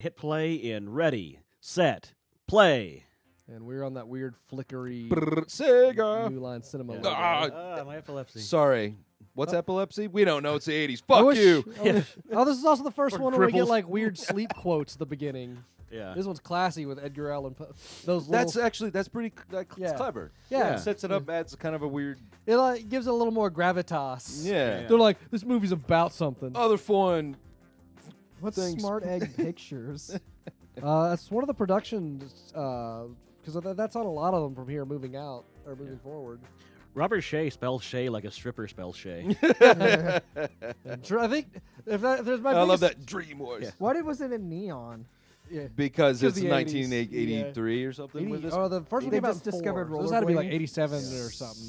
hit play in ready, set, play. And we're on that weird flickery Sega. New Line Cinema. Yeah. logo. My epilepsy. Sorry. What's epilepsy? We don't know. It's the 80s. I Fuck wish- you. I wish- Oh, this is also the first Or one where we get cripples. like weird sleep quotes at the beginning. Yeah. This one's classy with Edgar Allan Poe. Those That's little, pretty Yeah. clever. Yeah. It sets it up, adds kind of a weird. it like gives it a little more gravitas. Yeah. Yeah. They're like, this movie's about something. Other foreign. What's Thanks. Smart Egg Pictures? That's one of the productions, because that's on a lot of them from here moving out or moving forward. Robert Shea spells Shea like a stripper spells Shea. I think if there's my I love biggest- that Dream Wars. Yeah. Why was it in neon? Yeah. Because it's the 80s. 1983 or something. 80, with this. the first one They came out just in discovered 4, so this had to be like rollerblading. 87 or something.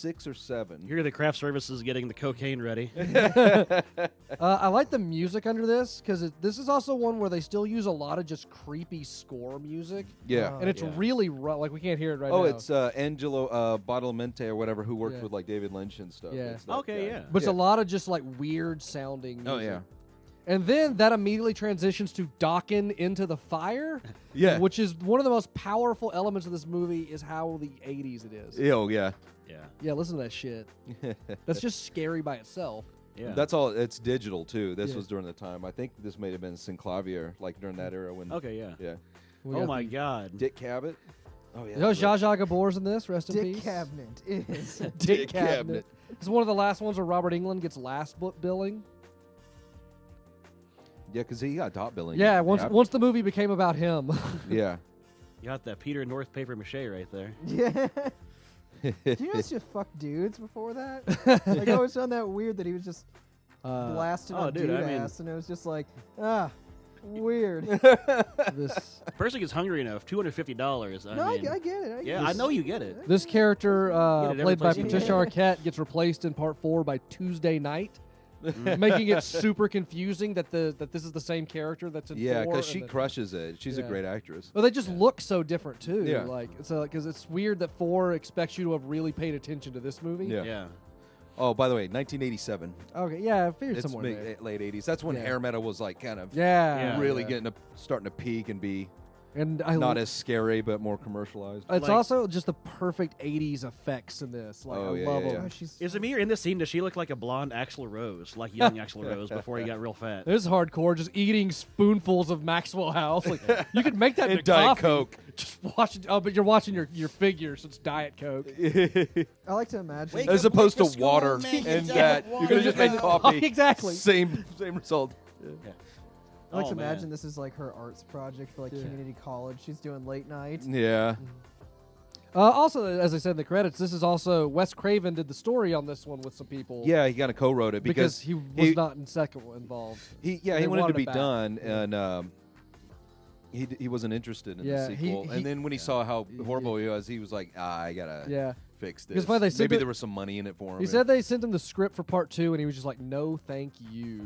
6 or 7. Here, the craft services getting the cocaine ready. I like the music under this because this is also one where they still use a lot of just creepy score music, Yeah. and it's Yeah. really rough. Like we can't hear it right Oh, now. it's Angelo Badalamenti or whatever who worked Yeah. with like David Lynch and stuff. Yeah. It's that Okay, guy. yeah. but it's a lot of just like weird sounding music. Oh yeah. And then that immediately transitions to Dokken into the fire, Yeah. which is one of the most powerful elements of this movie is how the 80s it is. Oh yeah. Yeah. Yeah, listen to that shit. That's just scary by itself. Yeah. That's all. It's digital too. This Yeah. was during the time. I think this may have been Synclavier, like during that era when. Okay, yeah. Yeah. We Oh got my the- God. Dick Cavett. Oh yeah. You know, Zsa Zsa Gabor's in this. Rest in Dick peace. Cabinet is. Dick Cabinet. It's one of the last ones where Robert Englund gets last book billing. Yeah, because he got top billing. Yeah, once the movie became about him. Yeah. You got that Peter North paper mache right there. Yeah. Did you guys just fuck dudes before that? Like I always found that weird that he was just blasting on dude, dude I mean- ass, and it was just like, weird. this Person gets hungry enough, $250. No, I mean, get it. yeah, I know you get it. this character, Get it every played by place you Patricia can. Arquette, gets replaced in part 4 by Tuesday Night, making it super confusing that this is the same character that's in 4. Yeah, because and she then- crushes it. She's a Yeah. great actress. Well, they just look so different too. Yeah. Like so, because it's weird that 4 expects you to have really paid attention to this movie. Yeah. Yeah. Oh, by the way, 1987. Okay. Yeah, I figured It's somewhere there. late 80s. That's when Yeah. hair metal was like kind of Yeah. Yeah. really yeah. starting to peak and be And I not as scary but more commercialized. It's Like- also just the perfect 80s effects in this. Like, Oh, I yeah, love yeah, them. yeah. she's Is Amir in this scene? Does she look like a blonde Axl Rose, like young Axl Rose before he got real fat? This is hardcore, just eating spoonfuls of Maxwell House. Like, you could make that And into Diet coffee. Coke. Just watch it. Oh, but you're watching your figure, so it's Diet Coke. I like to imagine. Wake As up opposed quick to for school, water man, and get that down you could have just made coffee. Exactly. Same result. I like Oh, to man. imagine this is like her arts project for like community college. She's doing late night. Yeah. Also, as I said in the credits, this is also Wes Craven did the story on this one with some people. Yeah, he kind of co-wrote it because because he was not in second involved. he they wanted to wanted be it back. done Yeah. and he wasn't interested in Yeah, the he- sequel. he- and then when he saw how horrible he was, he was like, I gotta Yeah. fix Because this. why they said Maybe that- there was some money in it for him. He said they sent him the script for part 2, and he was just like, "No, thank you."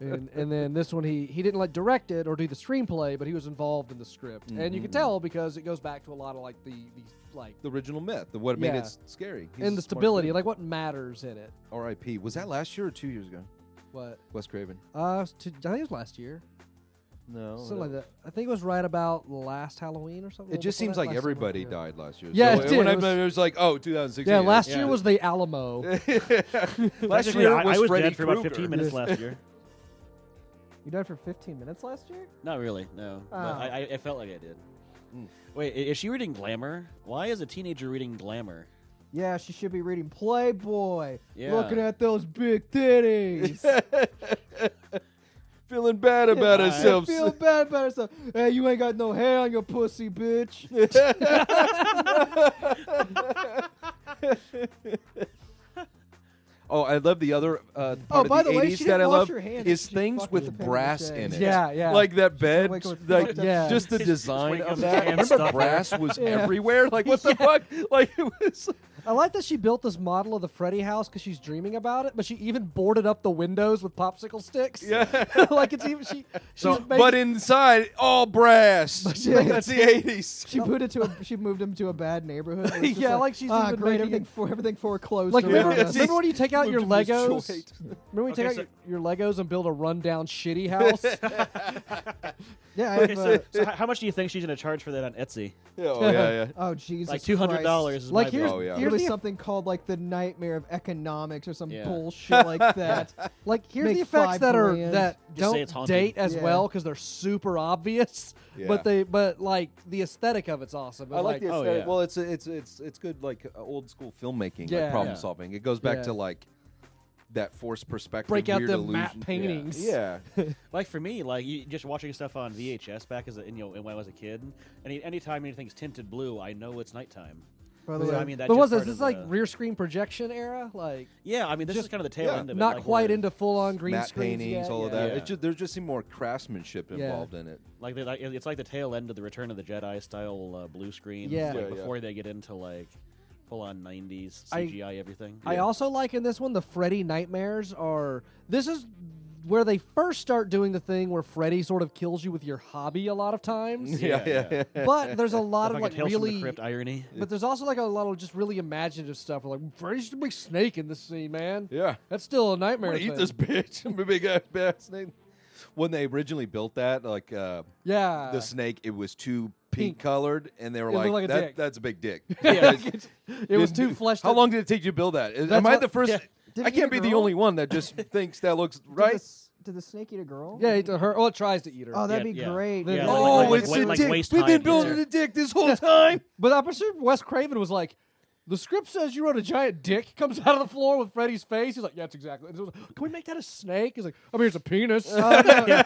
and then this one, he didn't like direct it or do the screenplay, but he was involved in the script, and you can tell because it goes back to a lot of like the like the original myth, what made Yeah. it scary. He's and a the smart stability, dude. like what matters in it. R.I.P. Was that last year or 2 years ago? What? Wes Craven. I think it was last year, No. something like that. I think it was right about last Halloween or something. It just before seems that, like last summer, everybody yeah. died last year. Yeah, so it did. When It it was like, 2016. Yeah, last Yeah. year was the Alamo. last Technically, year I was Freddy dead for about Krueger. 15 minutes last year. You died for 15 minutes last year? Not really, no. But Oh. I felt like I did. Mm. Wait, is she reading Glamour? Why is a teenager reading Glamour? Yeah, she should be reading Playboy. Yeah. Looking at those big titties. Feeling bad about Yeah, ourselves. Feel bad about herself. Hey, you ain't got no hair on your pussy, bitch. Oh, I love the other part Oh, of by the the way, 80s she that didn't I wash love her hands. is She things fucked with with a brass paper in mache. it. Yeah, yeah. Like that bed, wake up with like fucked up Yeah. just the Just design wake up of with that. your hands Remember stuck brass was Yeah. everywhere? Like what the fuck? Like it was I like that she built this model of the Freddy house because she's dreaming about it, but she even boarded up the windows with popsicle sticks. Yeah. like it's even she's making, but inside all brass. Yeah. That's the 80s. She moved him to a bad neighborhood. It was just Yeah, like she's even great, making- everything foreclosed. like around remember, us. remember when you take out your Moved to Legos? Detroit. Remember when you Okay, take out your Legos and build a rundown shitty house? Yeah. I Okay, have, so how much do you think she's gonna charge for that on Etsy? Yeah. oh Jesus. Like $200 is Like, my here's- bet. Oh, yeah. Here's the- something called like the nightmare of economics or some Yeah. bullshit like that. Like here's Make the effects 5 that are grand. that Just say don't it's haunted. date as Yeah. well because they're super obvious. Yeah. But like the aesthetic of it's awesome. I like the oh, aesthetic. yeah. Well, it's good like old school filmmaking, Yeah. like problem Yeah. solving. It goes back Yeah. to like that forced perspective, Break out weird the illusion. matte paintings. Yeah. Like for me, like you just watching stuff on VHS back when I was a kid. Anytime anything's tinted blue, I know it's nighttime. By the So, way, I mean, that's But just what's this? part This of is like the- rear screen projection era, like Yeah, I mean, this is just- kind of the tail yeah. end of it. not like quite where- into full on green Matte screens paintings, yet. all of yeah. that. Yeah. There's just more craftsmanship Yeah. involved in it. Like it's like the tail end of the Return of the Jedi style blue screens. Yeah. like Yeah, yeah. before they get into like full on 90s I- CGI everything. I also like in this one the Freddy nightmares are. This is where they first start doing the thing where Freddy sort of kills you with your hobby a lot of times. Yeah. But there's a lot of Like like Tales from the really. Crypt irony. But there's also like a lot of just really imaginative stuff. Where like Freddy's a big snake in this scene, man. Yeah. That's still a I'm nightmare. gonna eat thing. this bitch. I'm a big ass bad snake. When they originally built that, like Yeah. the snake, it was too pink Pink. colored, and they were It looked like, like a dick. "That's a big dick." Yeah. it was too fleshed. How out. long did it take you to build that? Am That's I what- the first? yeah. Did I it eat can't a be the girl? only one that just thinks that looks Did right. Did the snake eat a girl? Yeah, to her. Oh, it tries to eat her. Oh, that'd Yeah, be yeah. great. Yeah, Oh, like it's wa- a like dick. waist We've high been pizza. building a dick this whole time. But I'm sure Wes Craven was like, the script says you wrote a giant dick comes out of the floor with Freddy's face. He's like, yeah, that's exactly. And so, can we make that a snake? He's like, I mean, it's a penis. Oh, no.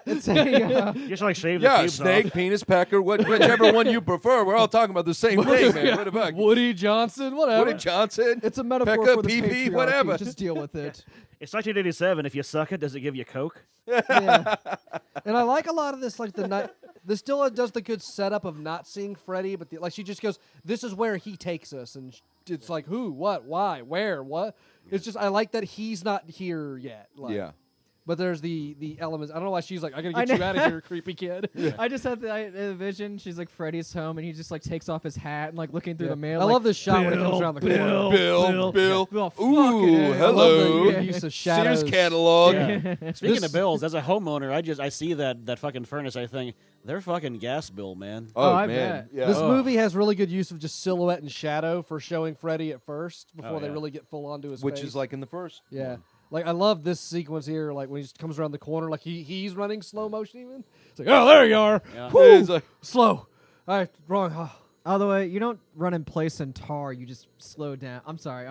It's a, You just like shave the Yeah, pubes snake, off. penis, pecker, whichever one you prefer. We're all talking about the same thing, man. What about Woody Johnson, whatever. Woody Johnson? it's a metaphor Pekka, for the pee-pee, patriarchy. whatever. Just deal with it. It's 1987. If you suck it, does it give you Coke? Yeah. And I like a lot of this, like the night. This still does the good setup of not seeing Freddy, but like she just goes, "This is where he takes us," and it's like, who, what, why, where, what. It's just I like that he's not here yet. Like, Yeah. But there's the elements. I don't know why she's like, I gotta I get you know. out of here, creepy kid. I just had the vision. She's like Freddy's home, and he just like takes off his hat and like looking through Yeah. the mail. I like, love this shot when it comes around the corner. Bill. Oh, fuck Ooh, it. I I hello. love the Yeah. use of shadows. Sears catalog. Yeah. Speaking This- of bills, as a homeowner, I see that fucking furnace. I think their fucking gas bill, man. Oh, I man. bet. Yeah. This Ugh. movie has really good use of just silhouette and shadow for showing Freddy at first before Oh, they yeah. really get full onto his Which face. is like in the first. Yeah. one. Like I love this sequence here, like when he just comes around the corner, like he's running slow motion even. It's like, oh, there you are. Yeah. Woo! It's like- Slow. All right, wrong. Oh. Although you don't run in place in tar, you just slow down. I'm sorry.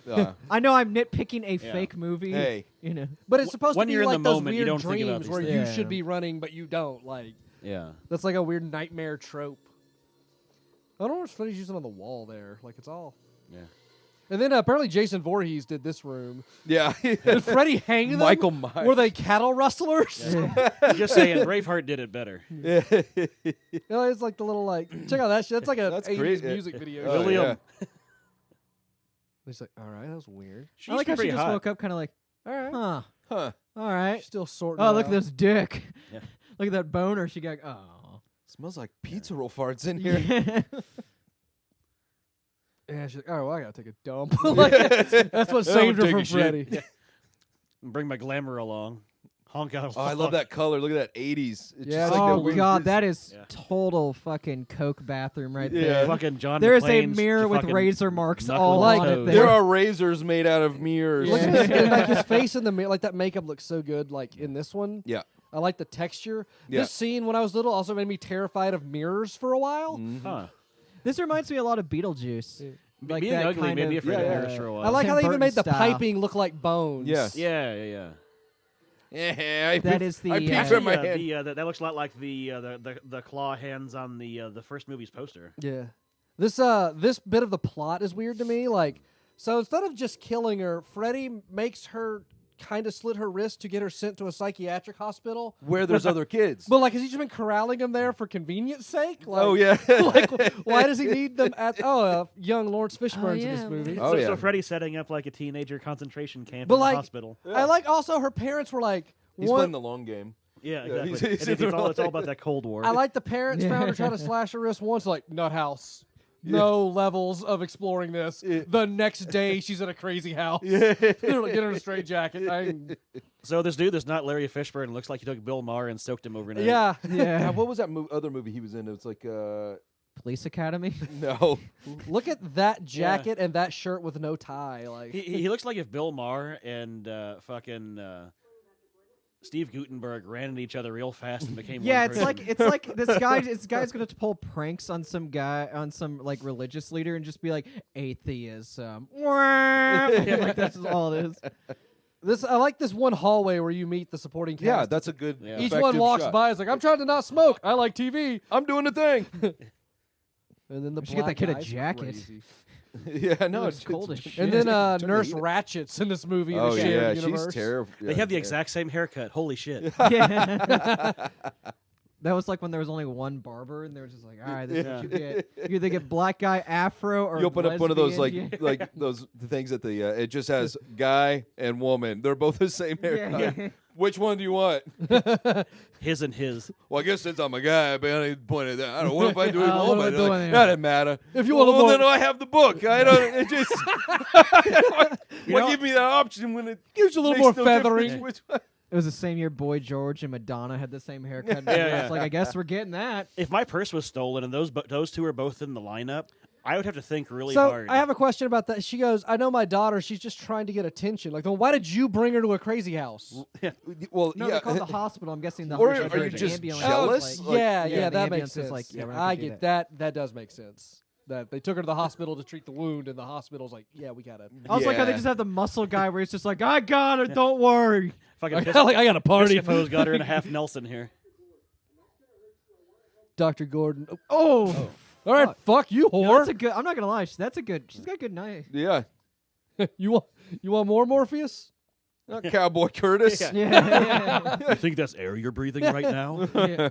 Yeah. I know I'm nitpicking a Yeah. fake movie. Hey. You know. But it's supposed When to be you're in like the those moment, you weird don't think about dreams these where things. you Yeah. should be running but you don't. Like Yeah. that's like a weird nightmare trope. I don't know what Freddy's using on the wall there. Like it's all. Yeah. And then apparently Jason Voorhees did this room. Yeah. Did Freddy hang them? Michael Myers. Were they cattle rustlers? Just saying, Braveheart did it better. Yeah. You know, it's like the little like check out that shit. That's like a That's 80s great. music video. Oh, William. yeah. He's like, all right, that was weird. She I like how she pretty just hot. woke up kind of like, All right, huh. Huh. All right. still sorting. Oh, it look out. at this dick. Yeah. Look at that boner. She got. Oh. Smells like pizza roll farts in here. Yeah. Yeah, she's like, oh, well, I gotta take a dump. Like, that's what saved her take from a shit. Freddy. Bring my glamour along. Honk out. Oh, I love that color. Look at that 80s. It's Yeah, just like Oh that weird- God, that is Yeah. total fucking Coke bathroom right Yeah. there. Fucking John There is a McClane's mirror with fucking razor marks knuckle all like on toes. it. There are razors made out of mirrors. Look at Yeah. this, and, like his face in the mirror, like that makeup looks so good. Like in this one, Yeah. I like the texture. Yeah. This scene when I was little also made me terrified of mirrors for a while. Mhm. Huh. This reminds me a lot of Beetlejuice. Yeah. Like Being that ugly kind made me of- afraid of Yeah, mirrors yeah. for a while. I like Tim how they even Burton made the style. piping look like bones. Yes. Yeah. Yeah, That is the, I uh, picture Actually, in my head. that looks a lot like the claw hands on the first movie's poster. Yeah. This bit of the plot is weird to me. Like, so instead of just killing her, Freddy makes her kind of slit her wrist to get her sent to a psychiatric hospital. Where there's other kids. But like, has he just been corralling them there for convenience sake? Like, Oh, yeah. like, why does he need them at? Young Lawrence Fishburne's in this yeah. movie. Oh, so, yeah. so Freddy's setting up like a teenager concentration camp But, in the like- hospital. I like also her parents were like, He's one- playing the long game. Yeah, Yeah, exactly. he's And it's all about that Cold War. I like the parents found her trying to slash her wrist once, like nut house. no levels of exploring this. Yeah. The next day, she's in a crazy house. Yeah. They're like, get her in a straight jacket. So this dude that's not Larry Fishburne looks like he took Bill Maher and soaked him overnight. Yeah. Yeah. What was that other movie he was in? It was like Police Academy. no. Look at that jacket and that shirt with no tie. Like He looks like if Bill Maher and Steve Guttenberg ran into each other real fast and became Yeah, one it's person. like this guy's gonna pull pranks on some guy, on some like religious leader, and just be like atheism. Like that's all it is. I like this one hallway where you meet the supporting cast. Yeah, that's a good. Yeah. Each effective one walks shot. by. It's like, I'm trying to not smoke. I like TV. I'm doing the thing. And then the We should get that black kid a guys are jacket. crazy. Yeah, no, It's cold as shit. And then Turn Nurse the heat- Ratchet's in this movie. Oh in the shared yeah, universe. she's terrible. They have the exact same haircut. Holy shit. Yeah. That was like when there was only one barber, and they were just like, all right, this is what you get. You either get black guy afro or You open up one of those lesbian. like those things that the it just has guy and woman. They're both the same haircut. Yeah. Which one do you want? His and his. Well, I guess since I'm a guy, but I need to point at that. I don't know what if I do it. What am I woman? doing Like, here? that doesn't matter. If you want well, to then I have the book. I don't. It just. Why give me that option when it gives you a little makes more no feathering. difference which one? It was the same year Boy George and Madonna had the same haircut. Yeah. It's like, I guess we're getting that. If my purse was stolen and those two are both in the lineup, I would have to think really So hard. I have a question about that. She goes, I know my daughter. She's just trying to get attention. Like, then why did you bring her to a crazy house? Well, No, yeah. they called the hospital. I'm guessing the Or hospital are you the just ambulance jealous? was Like, yeah, the that makes ambulance is sense. like, yeah, we're not I gonna do get that. That does make sense. That they took her to the hospital to treat the wound, and the hospital's like, yeah, we got it. I was like, how they Yeah. just have the muscle guy where he's just like, I got her, don't worry. Fucking I got a party. Piscopo's got her in a half Nelson here. Dr. Gordon. Oh, All right, fuck you, no, whore. that's a good. I'm not gonna lie, that's a good. She's got a good night. Yeah. you want more Morpheus? Not Cowboy Curtis. Yeah. You think that's air you're breathing right now? Yeah.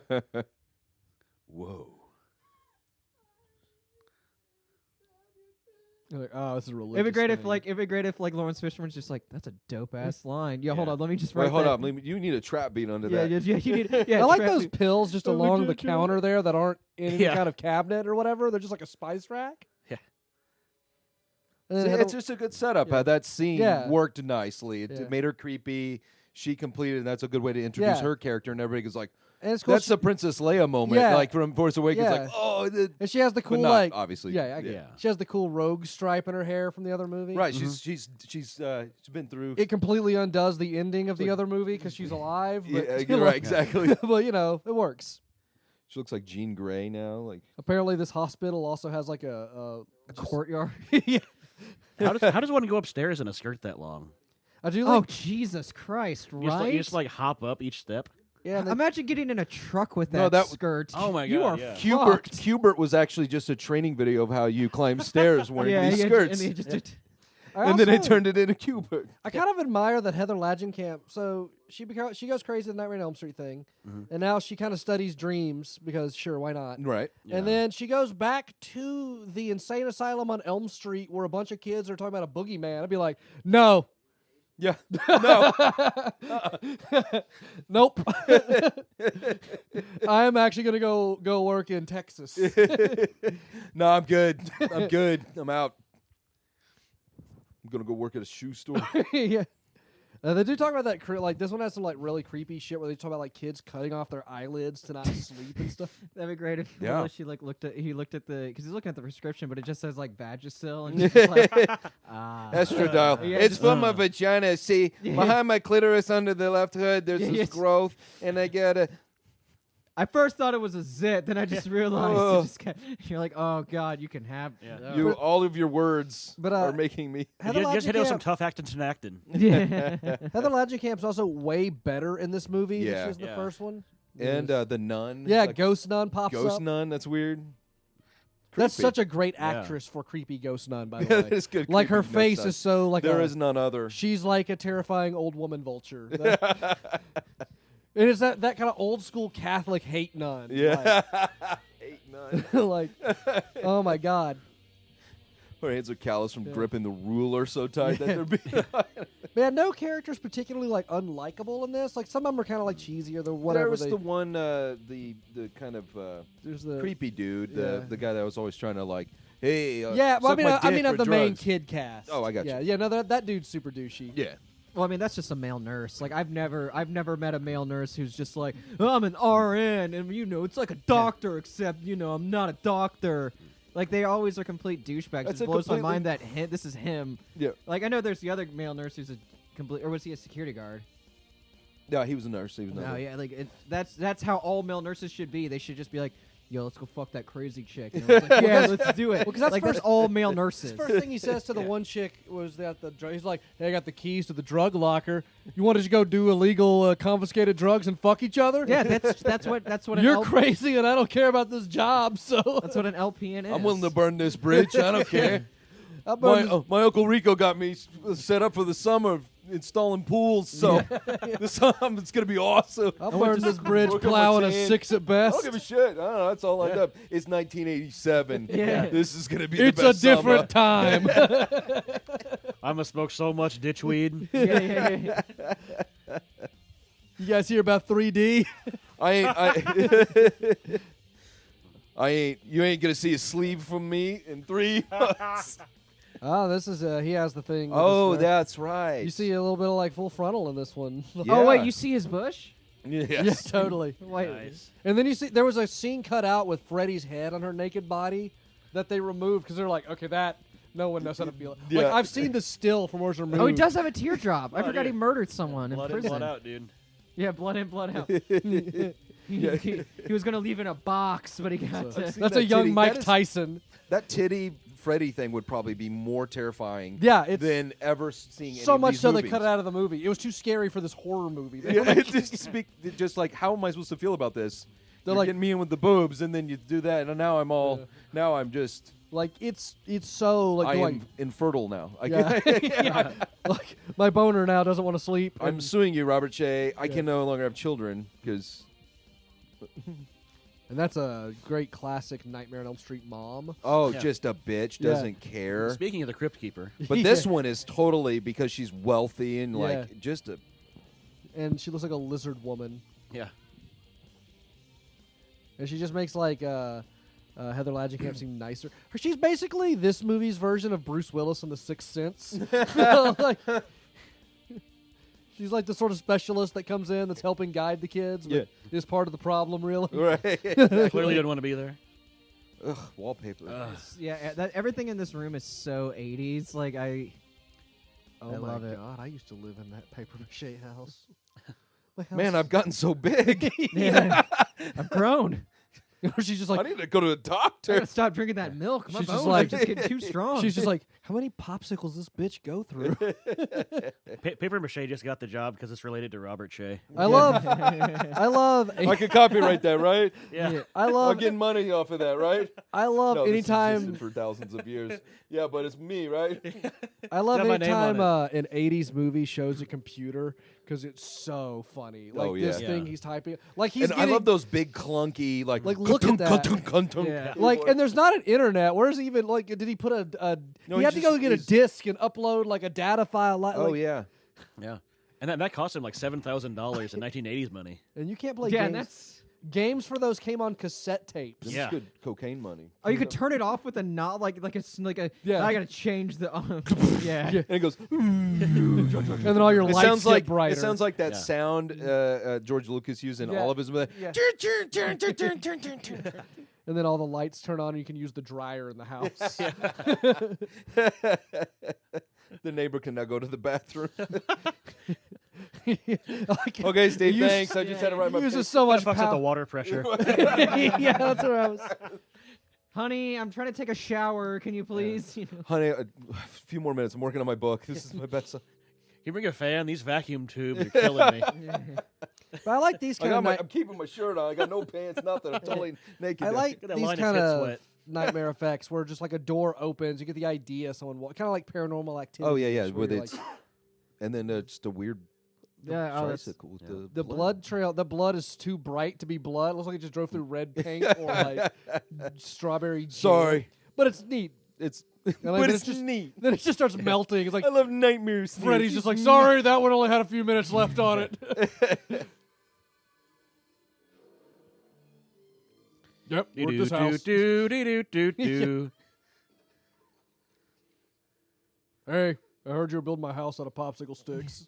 Whoa. You're like, oh, this is religious. It'd be thing. great if Lawrence Fishburne's just like, that's a dope ass line. Yeah, hold Yeah. on, let me just Wait, write hold that. up. You need a trap beat under Yeah, that. yeah, you need. Yeah, I like trap those beat. pills just Oh, along the ridiculous. counter there that aren't in any Yeah. kind of cabinet or whatever. They're just like a spice rack. Yeah. And See, then it's just a good setup. Yeah. That scene Yeah. worked nicely. It Yeah. made her creepy. She completed, and that's a good way to introduce Yeah. her character. And everybody goes like, and it's cool. "That's the Princess Leia moment," Yeah. like from Force Awakens. Yeah. Like, oh, and she has the cool but not, like obviously. Yeah, I get it. Yeah. She has the cool rogue stripe in her hair from the other movie. Right. She's been through. It completely undoes the ending of the like- other movie because she's alive. But Yeah, still, right. like- Exactly. but you know, it works. She looks like Jean Grey now. Like, Apparently, this hospital also has like a A courtyard. yeah. How does one go upstairs in a skirt that long? I do Oh like Jesus Christ! You just, Right? like, you just like hop up each step. yeah. and then- Imagine getting in a truck with No, that that- skirt. Oh my You God, are yeah. Hubert was actually just a training video of how you climb stairs wearing yeah, these yeah, skirts. And, he just did, I And then they also- turned it into Hubert. I kind of admire that Heather Langenkamp. So she goes crazy with the Nightmare on Elm Street thing, and now she kind of studies dreams because sure, why not? Right. Yeah. And then she goes back to the insane asylum on Elm Street where a bunch of kids are talking about a boogeyman. I'd be like, no, Yeah. No. nope. I am actually gonna go work in Texas. No, I'm good. I'm good. I'm out. I'm gonna go work at a shoe store. Yeah. They do talk about that. Like this one has some like really creepy shit where they talk about like kids cutting off their eyelids to not sleep and stuff. that'd be great if Yeah. she like looked at the because he's looking at the prescription, but it just says like Vagisil and she's just like Estradiol. Yeah, It's just- from my vagina. See, Yeah. behind my clitoris under the left hood, there's Yeah, this yes. growth, and I gotta. I first thought it was a zit, then I just realized Oh. it just you're like, oh god, you can have Yeah. You, all of your words But, are making me. Heather Just hit it with some Langenkamp, tough acting and acting. yeah. Heather Langenkamp's also way better in this movie Yeah. than she was in the Yeah. first one. And the nun. yeah, like, Ghost Nun pops Ghost up. nun. That's weird. That's Creepy. such a great Yeah. actress for creepy Ghost Nun, by the Yeah, way. that is good. Like her creepy face nun. is so like There a, is none other. she's like a terrifying old woman vulture. And it's that kind of old school Catholic hate nun. Yeah. Hate nun. Like, oh my God. Her hands are calloused from Yeah. gripping the ruler so tight that they're being. Man, no character's particularly like unlikable in this. Like some of them are kind of like cheesy or the whatever. There was they, the one, the kind of there's the creepy dude, Yeah. the guy that was always trying to like hey, Yeah, well, suck my I dick mean for of the main drugs. kid cast. Oh, I got yeah, you. Yeah, no, that dude's super douchey. Yeah. Well, I mean, that's just a male nurse. Like, I've never met a male nurse who's just like, oh, I'm an RN, and it's like a doctor, except I'm not a doctor. Like, they always are complete douchebags. That's It a blows my completely- mind that this is him. Yeah. Like, I know there's the other male nurse who's a complete, or was he a security guard? Yeah, he was a nurse. He was No, another. yeah, like that's how all male nurses should be. They should just be like, yo, let's go fuck that crazy chick. It's like, yeah, let's do it. Well, 'cause that's like first- that's all male nurses. First thing he says to the one chick was that he's like, "Hey, I got the keys to the drug locker. You want to just go do illegal confiscated drugs and fuck each other?" Yeah, that's what an You're crazy, and I don't care about this job. So That's what an LPN is. I'm willing to burn this bridge. I don't care. I'll burn this- My Uncle Rico got me set up for the summer installing pools, so this summer it's going to be awesome. I'll burn this bridge work on my plowing a tan. 6 at I best. don't give a shit. I don't know. That's all lined up. It's 1987. Yeah. This is going to be It's the a best summer. different time. I'm gonna smoke so much ditchweed. yeah. You guys hear about 3D? You ain't going to see a sleeve from me in 3 months. Oh, this is he has the thing. with Oh, his, that's right. you see a little bit of like full frontal in this one. Yeah. Oh wait, you see his bush? Yes. Yeah, totally. Wait, Nice. And then you see there was a scene cut out with Freddy's head on her naked body that they removed because they're like, okay, that no one knows how to feel it. Like Yeah. I've seen the still from where it's removed. oh, he does have a teardrop. I Oh, forgot dude. he murdered someone Blood in in, prison. blood out, dude. Yeah, blood in, blood out. Yeah. he was gonna leave in a box, but he got So- to. seen That's that a young titty. Mike That is- Tyson. That titty Freddy thing would probably be more terrifying Yeah, it's than ever seeing any so of much these so they movies. cut it out of the movie. It was too scary for this horror movie. They Yeah, were like, just like, how am I supposed to feel about this? They're You're like- getting me in with the boobs, and then you do that, and now I'm all, now I'm just, like it's so like I going, am infertile now. yeah. Yeah. Like my boner now doesn't want to sleep. I'm and, suing you, Robert Shea. I Yeah. can no longer have children because, and that's a great classic Nightmare on Elm Street mom. oh, Yeah. just a bitch, Yeah. doesn't care. Speaking of the Crypt Keeper, But this Yeah. one is totally because she's wealthy and Yeah. like just a. And she looks like a lizard woman. yeah, And she just makes like Heather Langenkamp seem nicer. She's basically this movie's version of Bruce Willis in The Sixth Sense. Like, she's like the sort of specialist that comes in that's helping guide the kids, but is part of the problem, really. Right. clearly didn't want to be there. Ugh, wallpaper. Yeah, that everything in this room is so 80s. Like I Oh I my love it. god, I used to live in that paper mache house. My house Man, I've gotten so big. yeah, I've grown. she's just I like need to go to a I doctor. gotta stop drinking that milk. My She's just bones like- are just getting too strong. she's just like, how many popsicles this bitch go through? Paper Mache just got the job because it's related to Robert Shea. I love I could copyright that, right? Yeah. I I'm love getting money off of that, right? I love No, this anytime existed for thousands of years. Yeah, but it's me, right? I love It's got my name anytime on an 80s movie shows a computer because it's so funny. Like Oh, this yeah. thing Yeah. he's typing. Like he's And getting, I love those big clunky like look at that. Yeah. like, and there's not an internet. Where's even like? Did he put a No, he he had to go just- get a he's- disc and upload like a data file. Oh like, yeah. Yeah. And that cost him like $7,000 in 1980s money. And you can't play yeah, and games. that's Games for those came on cassette tapes. This Yeah. is good cocaine money. oh, you could turn it off with a knob, like a. Yeah. I gotta change the. Yeah. Yeah. And it goes. And then all your It lights sounds get like brighter. it sounds like that Yeah. sound George Lucas used in Yeah. all of his movies. Yeah. And then all the lights turn on and you can use the dryer in the house. The neighbor can now go to the bathroom. Like, Okay, Steve, Use- thanks. I just had to write my uses so much Fucks up the power. water pressure. Yeah, that's what I was. Honey, I'm trying to take a shower. Can you please? You know? Honey, a few more minutes. I'm working on my book. This is my best. Can you bring a fan? These vacuum tubes are killing me. But I like these kind of. I'm keeping my shirt on. I got no pants, nothing. I'm totally naked. I like Look at that these line of kind shit of sweat. nightmare effects where just like a door opens, you get the idea someone kind of like Paranormal Activity. Oh yeah, yeah. where With you're it's like, and then just a weird Yeah, oh, that's- tricycle with yeah. the blood trail. The blood is too bright to be blood. It looks like it just drove through red paint or like strawberry. jam. Sorry, but it's neat. it's like, but then it's it's just- neat. Then it just starts melting. It's like I love nightmares. Freddy's just like, sorry, that one only had a few minutes left on it. Yep, we're at this house. Do. Hey, I heard you were building my house out of popsicle sticks.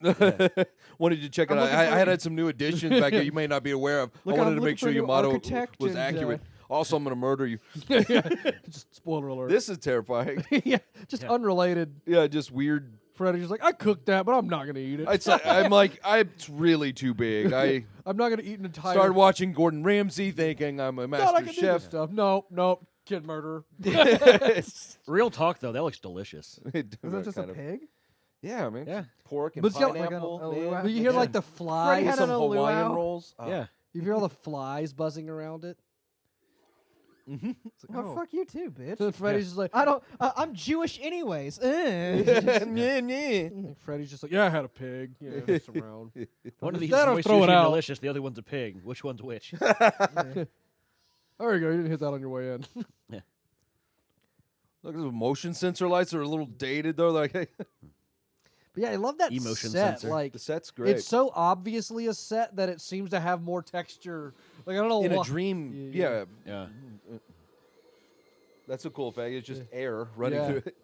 Wanted to check it I'm out. looking I for- had some new additions back here you may not be aware of. Look, I I'm wanted to looking make for sure a your new motto architect was and, accurate. Also, I'm going to murder you. Just spoiler alert. This is terrifying. yeah, just unrelated. Yeah, just weird. Freddy's just like, I cooked that, but I'm not gonna eat it. It's really too big. I I'm not gonna eat an entire. started watching Gordon Ramsay thinking I'm a God, I master can do this chef. stuff. Nope. Kid murderer. Real talk though, that looks delicious. Is that just a pig? Yeah, man. Yeah. Pork and But see, like pineapple. a man. luau. But you hear like the Freddy flies. had Some a Hawaiian luau. rolls. Oh. Yeah. You hear all the flies buzzing around it. It's like, Oh, fuck you too, bitch. So Freddy's just like, I'm Jewish anyways. and Freddy's just like, yeah, I had a pig. Yeah, just around. One of these Instead of moist throw it usually out. delicious, the other one's a pig. Which one's which? There you go. You didn't hit that on your way in. Look, those motion sensor lights are a little dated though. Like, hey, But yeah, I love that Emotion set. sensor. Like, the set's great. it's so obviously a set that it seems to have more texture. Like, I don't know in why. a dream. Yeah. Yeah, Yeah. that's a cool effect. It's just air running Yeah. through it.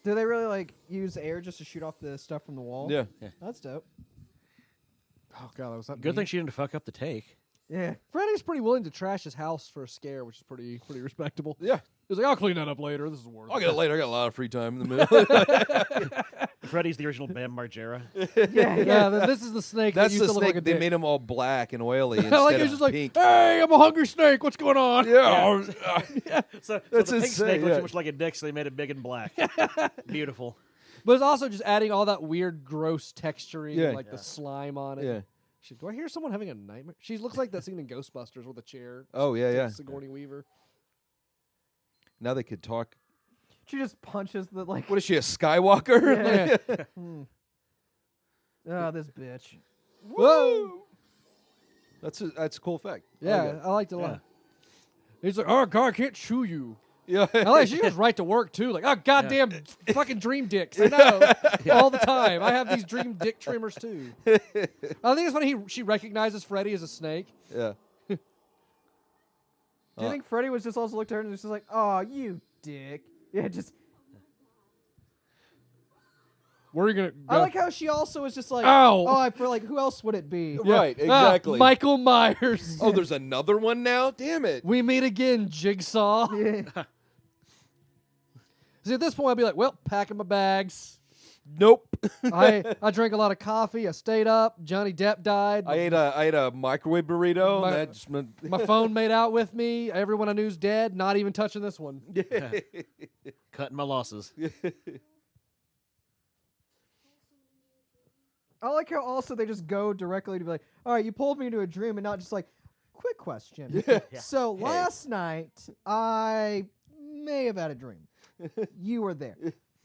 Do they really like use air just to shoot off the stuff from the wall? Yeah. That's dope. Oh god, that was that. Good mean? thing she didn't fuck up the take. Yeah. Freddy's pretty willing to trash his house for a scare, which is pretty respectable. Yeah. He's like, I'll clean that up later. This is worth I'll it. get it later. I got a lot of free time in the middle. Freddy's the original Bam Margera. Yeah, this is the snake. That's that used the to look snake. like a they dick. made him all black and oily I instead like of he's just like, pink. hey, I'm a hungry snake. What's going on? Yeah. So That's the pink insane, snake looks yeah. too much like a dick, so they made it big and black. Beautiful. But it's also just adding all that weird, gross texturing, Yeah. like the slime on it. Yeah. Do I hear someone having a nightmare? She looks like that scene in Ghostbusters with a chair. Oh yeah, yeah. Sigourney Weaver. Now they could talk. She just punches the like. What is she, a Skywalker? Yeah. Oh, this bitch. Whoa! That's a cool effect. Yeah, I liked it a lot. He's like, oh god, I can't chew you. Yeah. I like she goes right to work too. Like, oh goddamn fucking dream dicks. I know. All the time. I have these dream dick trimmers too. I think it's funny she recognizes Freddy as a snake. Yeah. Do you think Freddy was just also looked at her and was just like, oh, you dick? Yeah, just. Where are you gonna go? I like how she also was just like, Ow. oh, I feel like, who else would it be? Right, exactly. Michael Myers. Oh, there's another one now? Damn it. We meet again, Jigsaw. Yeah. See, at this point, I'd be like, well, packing my bags. Nope. I drank a lot of coffee. I stayed up. Johnny Depp died. I ate a microwave burrito. My- that just My phone made out with me. Everyone I knew's dead. Not even touching this one. Cutting my losses. I like how also they just go directly to be like, all right, you pulled me into a dream and not just like, quick question. So last night, I may have had a dream. You were there.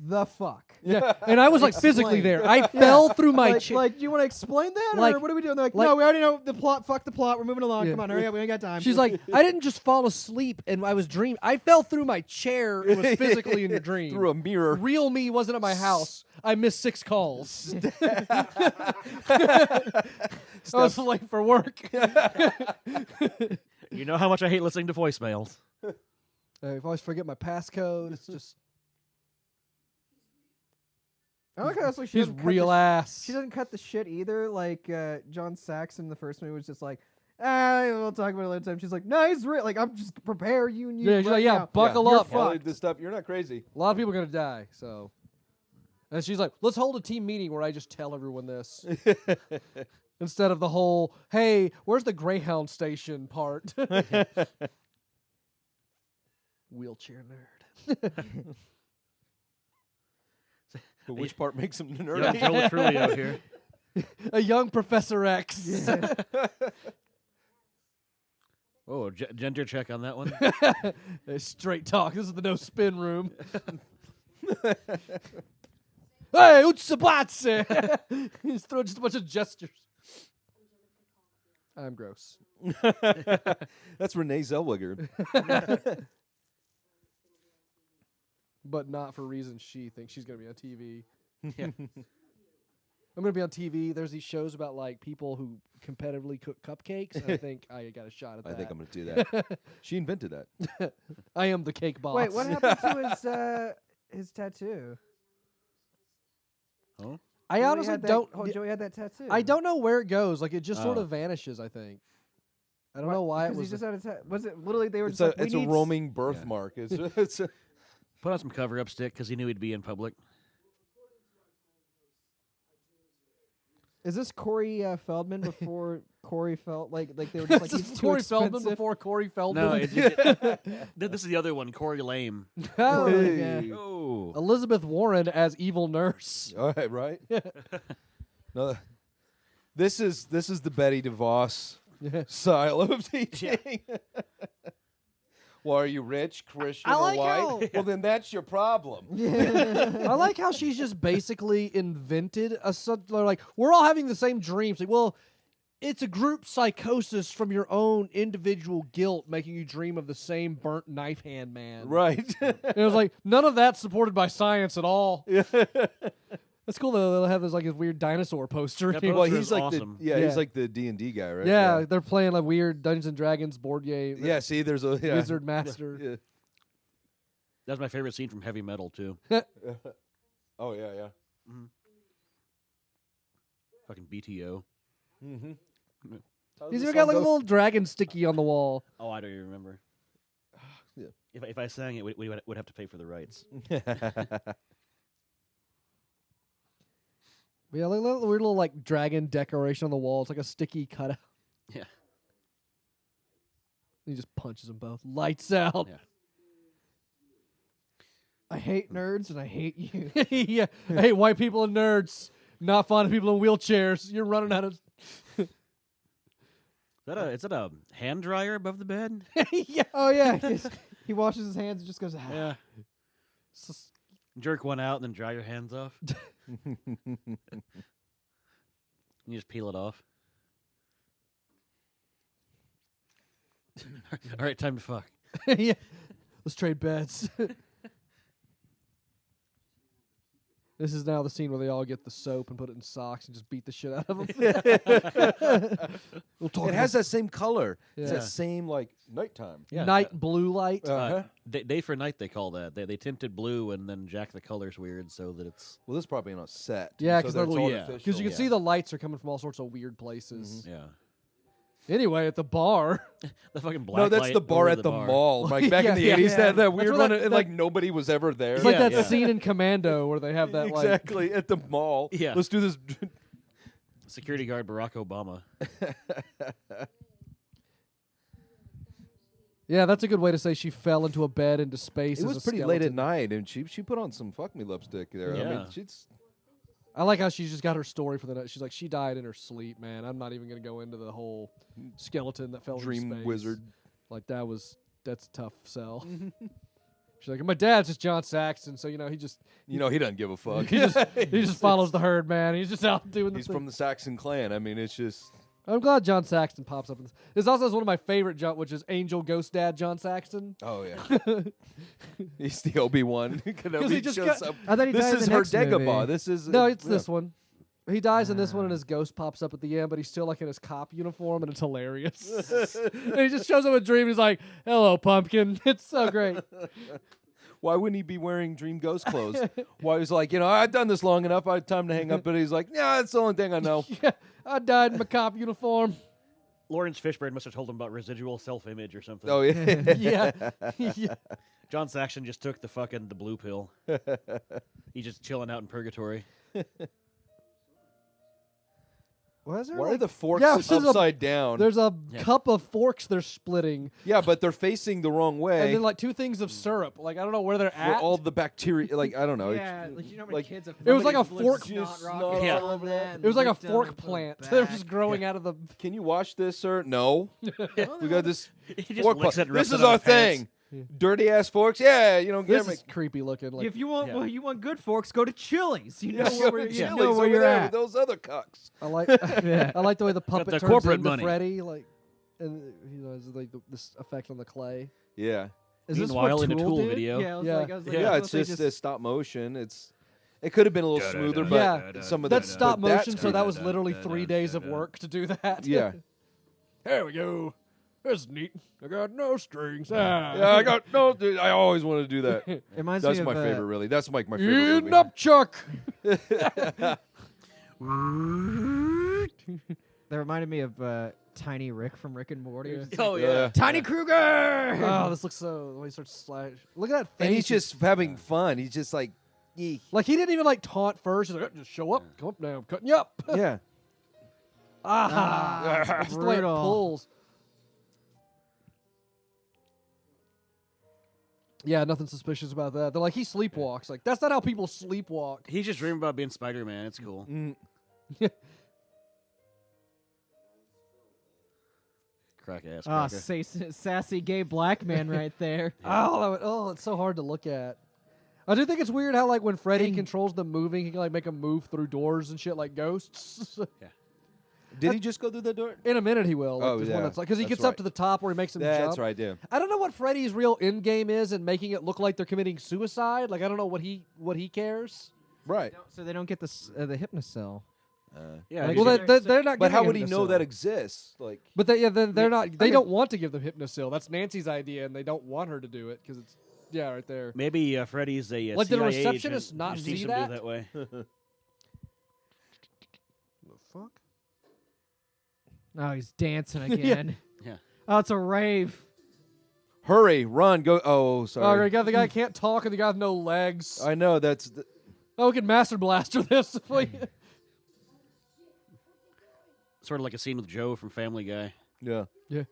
The fuck? Yeah, and I was like physically Explain. there. I fell through my Like, chair. like, you want to explain that? Like- or what are we doing? They're like, like- no, we already know the plot. Fuck the plot. We're moving along. Yeah. Come on, hurry up. We ain't got time. She's like, I didn't just fall asleep and I was dreaming. I fell through my chair. It was physically in your dream. through a mirror. Real me wasn't at my house. I missed 6 calls. I was late for work. You know how much I hate listening to voicemails. I always forget my passcode. It's just I like how it's like she she's doesn't cut real the ass. She doesn't cut the shit either. Like John Saxon in the first movie was just like, we'll talk about it later time. She's like, no, he's real. Like, I'm just prepare you and you. Yeah, she's right like, yeah, now. buckle You're up. fucked. This stuff. You're not crazy. A lot of people are gonna die. So, and she's like, let's hold a team meeting where I just tell everyone this instead of the whole, hey, where's the Greyhound station part? Wheelchair nerd. But which part makes him Yeah, nerdy? Joe Latrulio here. A young Professor X. Oh, gender check on that one. Straight talk. This is the no spin room. Hey, utsabatse! He's throwing just a bunch of gestures. I'm gross. That's Renee Zellweger. But not for reasons she thinks she's going to be on TV. Yeah. I'm gonna be on TV. There's these shows about like people who competitively cook cupcakes. And I think I got a shot at that. I think I'm going to do that. She invented that. I am the cake boss. Wait, what happened to his tattoo? Huh? I honestly don't. Joey had that tattoo. I don't know where it goes. Like it just sort of vanishes. I think. I don't know why it was. He just had a was it literally they were It's just a, it's a roaming birthmark. It's a, Put on some cover-up stick because he knew he'd be in public. Is this Corey Feldman before Corey felt like they were just like This he's is too Corey Feldman expensive? before Corey Feldman. No, this is the other one, Corey Lame. Oh, Hey. yeah. Oh. Elizabeth Warren as evil nurse. all right, right? No, this is the Betty DeVos Yeah. style of teaching. Well, are you rich, Christian, I or like white? how- Well, then that's your problem. I like how she's just basically invented like we're all having the same dreams. Like, well, it's a group psychosis from your own individual guilt making you dream of the same burnt knife hand man. Right. And it was like none of that's supported by science at all. That's cool though. They'll have this like a weird dinosaur poster. That here. Well, poster he's is like awesome. he's like the D&D guy, right? Yeah, they're playing a weird Dungeons and Dragons board game. Yeah, see, there's a Wizard Master. Yeah. That's my favorite scene from Heavy Metal, too. Oh, yeah. Fucking BTO. Mm-hmm. He's even got like a little dragon sticky on the wall. Oh, I don't even remember. Yeah. If I sang it, we would have to pay for the rights. Yeah, like a weird little like dragon decoration on the wall. It's like a sticky cutout. Yeah. He just punches them both. Lights out. Yeah. I hate nerds and I hate you. Yeah. I hate white people and nerds. Not fond of people in wheelchairs. You're running out of. Is that a hand dryer above the bed? Yeah. Oh yeah, he washes his hands and just goes. Ah. Yeah. Jerk one out and then dry your hands off. You just peel it off. All right, time to fuck. Yeah. Let's trade beds. This is now the scene where they all get the soap and put it in socks and just beat the shit out of them. We'll talk It has that same color. It's Yeah. that same, like, nighttime. Yeah. night blue light. Uh-huh. Day for night, they call that. They tinted blue and then jack the colors weird so that it's Well, this is probably on a set. Yeah, so because that's yeah. artificial. because you can Yeah. see the lights are coming from all sorts of weird places. yeah. Anyway, at the bar, The fucking black No, that's light the bar over at the bar. mall. Like back in the Yeah, 80s, yeah. that That's weird where one, that- and like nobody was ever there. it's like Yeah, that yeah. scene in Commando where they have that like. Exactly, at the mall. Yeah. Let's do this. Security guard Barack Obama. Yeah, that's a good way to say she fell into a bed into space. It as was a pretty late at skeleton. night, and she put on some fuck me lipstick there. I mean, Yeah. she's I like how she's just got her story for the night. She's like, she died in her sleep, man. I'm not even gonna go into the whole skeleton that fell into dream space. wizard. Like that's a tough sell. She's like, my dad's just John Saxon, so he just You know, he doesn't give a fuck. he just follows the herd, man. He's just out doing the He's thing. from the Saxon clan. I mean, it's just I'm glad John Saxon pops up in this. This also is one of my favorite which is Angel Ghost Dad John Saxon. oh yeah. He's the Obi-Wan. Kenobi he just shows got- up. I thought he This died in is the her next Dagobah. movie. This is No, it's yeah. this one. He dies in this one, and his ghost pops up at the end, but he's still like in his cop uniform, and it's hilarious. And he just shows up in a dream. He's like, "Hello, pumpkin." It's so great. Why wouldn't he be wearing Dream Ghost clothes? Why he's like, I've done this long enough. I had time to hang up. But he's like, yeah, that's the only thing I know. Yeah, I died in my cop uniform. Lawrence Fishburne must have told him about residual self-image or something. Oh yeah. Yeah. Yeah. John Saxon just took the blue pill. He's just chilling out in purgatory. Was there Why are like, the forks Yeah, this is upside down? There's a Yeah. cup of forks they're splitting, Yeah, but they're facing the wrong way. and then like 2 things of syrup. Like I don't know where they're for at. all the bacteria. Like I don't know. yeah, like you know how many like- kids have It was like a fucking fork- snot Just rockets snot all over that. It was like a licked them fork and put plant. them They're back. just growing out of the. Can you wash this, sir? No. We got this He just fork. licks it and rubs This is it on our his pants. thing. Dirty ass forks. Yeah, get This them. is creepy looking. Like If you want, Yeah. well, you want good forks, go to Chili's. You know Yeah, where, you Chili's know where over you're there at. with those other cucks. I like. Yeah. I like the way the puppet the turns corporate into money. Freddy. Like, and it's like this effect on the clay. Yeah. Is this Meanwhile, what in a Tool Tool did? video. Yeah, I was Yeah. like, I was like, Yeah, I it's thought they just stop motion. It's It could have been a little smoother, but Yeah. some of That's the stop but that's motion, so creepy. that was literally 3 days of work to do that. Yeah. There we go. That's neat. I got no strings. Yeah, I got no. Dude, I always want to do that. It reminds That's me my of favorite, really. That's like my favorite movie. Nupchuck. That reminded me of Tiny Rick from Rick and Morty. Yeah. Oh yeah. Tiny Kruger. Oh, this looks so. When he starts slash. Look at that face. And he's just having fun. He's just like, like he didn't even like taunt first. He's like, just show up, come up now, I'm cutting you up. yeah. That's just the way it brutal. pulls. Yeah, nothing suspicious about that. They're like, he sleepwalks. Like, that's not how people sleepwalk. He's just dreaming about being Spider-Man. It's cool. Crack ass. Ah, cracker. sassy gay black man right there. It's so hard to look at. I do think it's weird how, like, when Freddy controls them moving, he can, like, make them move through doors and shit like ghosts. Did he just go through the door? In a minute he will. Like, Oh, there's one yeah. that's like, because he That's gets up right. to the top where he makes them jump. That's right, yeah. I don't know what Freddy's real end game is in making it look like they're committing suicide. Like, I don't know what he cares. Right. So they don't get the hypnocell. Yeah. Like, he's Well, just- they're not. But giving how him would he know Hypnocil. that exists? Like, But then they're not. They mean- don't want to give them Hypnocil. That's Nancy's idea, and they don't want her to do it because it's right there. maybe Freddy's a Like, did a CIA receptionist agent. not Just see teach him to that? do it that way. The fuck? Oh, he's dancing again. Yeah. Oh, it's a rave. hurry, run, go. Oh, Oh, sorry. you got the guy can't talk and the guy with no legs. I know that's. We can Master Blaster this. If we- Sort of like a scene with Joe from Family Guy. Yeah. yeah.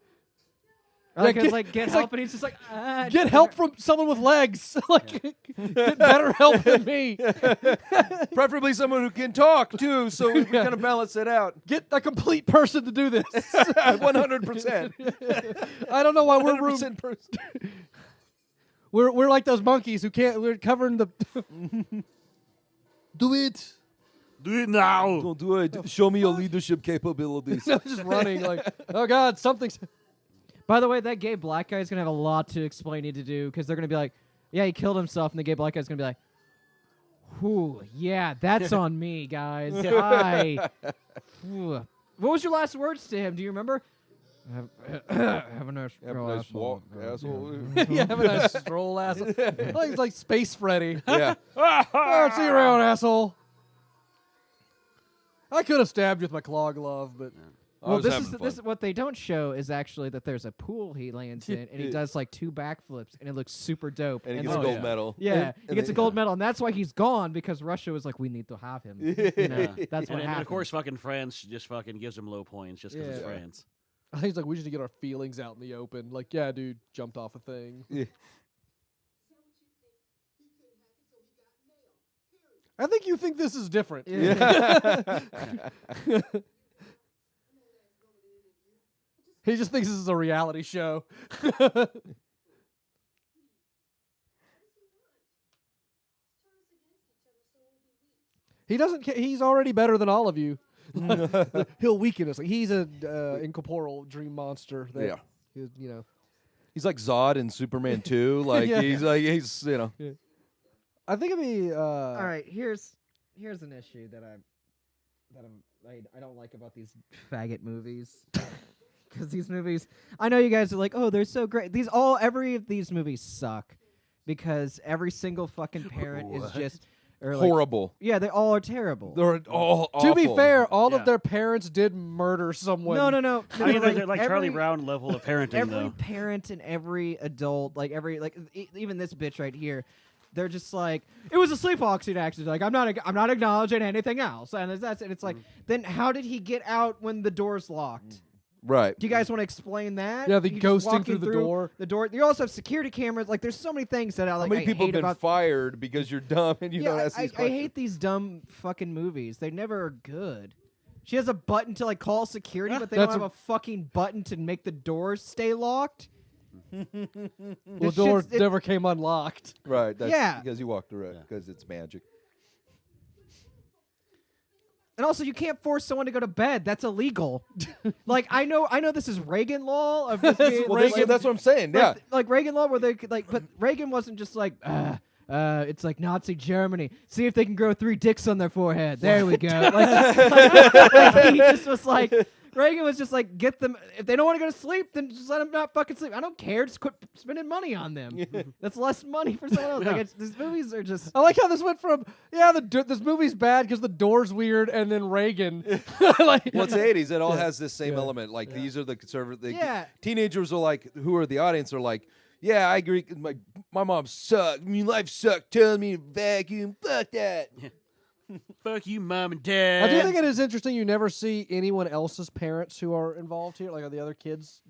Because get- get it's help, like, and he's just like, Get help from someone with legs. Like, get better help than me. Preferably someone who can talk too, so we kind of balance it out. Get a complete person to do this. 100%. I don't know why we're 100% person. we're like those monkeys who can't. We're covering the. Do it. Do it now. Don't do it. Show me your leadership capabilities. No, just running like, oh God, something's. By the way, that gay black guy is gonna have a lot to explain to do because they're gonna be like, yeah, he killed himself, and the gay black guy's gonna be like, whew, yeah, that's on me, guys. Whew. What was your last words to him? Do you remember? Have a nice, Have a nice walk, asshole. Yeah, have a nice stroll, asshole. Like Space Freddy. Yeah. Oh, see you around, asshole. I could have stabbed you with my claw glove, but I Well, was this having is fun. what they don't show is actually that there's a pool he lands in, and he does like 2 backflips, and it looks super dope. And he then- gets a Oh, gold yeah. medal. Yeah, he And gets a then- gold medal, and that's why he's gone because Russia was like, we need to have him. You know, that's And, what and happened. of course, fucking France just fucking gives him low points just because it's Yeah. France. I think it's like we just need to get our feelings out in the open. Like, yeah, dude, jumped off a thing. Yeah. I think you think this is different. Yeah. He just thinks this is a reality show. He doesn't. He's already better than all of you. He'll weaken us. Like, he's a incorporeal dream monster. That Yeah. is, you know. He's like Zod in Superman 2. Like Yeah. he's you know. I think it'd be. All right, here's an issue that I don't like about these faggot movies. Because these movies, I know you guys are like, oh, they're so great. Every of these movies suck because every single fucking parent is just like, Horrible. yeah, they all are terrible. They're all To be awful. fair, all Yeah. of their parents did murder someone. No. I mean, they're like Charlie every- Brown level of parenting, Every though. parent and every adult, even this bitch right here, they're just like, it was a sleepwalking accident. Like, I'm not acknowledging anything else, and it's like, then how did he get out when the door's locked? Right. Do you guys want to explain that? Yeah, the You just ghosting walking through the door. The door. You also have security cameras. Like, there's so many things that I How like. many I people hate have been about. fired because you're dumb and you don't Yeah, ask these I questions? hate these dumb fucking movies. They never are good. She has a button to like call security, but they don't That's have a fucking button to make the doors stay locked. The This door shit's- never came unlocked. Right. That's Yeah. because you walked through it Yeah. because it's magic. And also, you can't force someone to go to bed. That's illegal. Like, I know this is Reagan law of just being, Well, that's what I'm saying. but Yeah. like Reagan law, where they could like, but Reagan wasn't just like, it's like Nazi Germany. See if they can grow 3 dicks on their forehead. There we go. Like, he just was like, Reagan was just like, get them. If they don't want to go to sleep, then just let them not fucking sleep. I don't care. Just quit spending money on them. That's less money for someone else. Like, these movies are just. I like how this went from this movie's bad because the door's weird, and then Reagan. Like, Well, it's the 80s. It all has this same element. Like these are the conservative. Teenagers are like, who are the audience are like, yeah, I agree. My mom sucked. I mean, life sucked. Telling me to vacuum. Fuck that. Fuck you, mom and dad. I do think it is interesting. You never see anyone else's parents who are involved here, like are the other kids.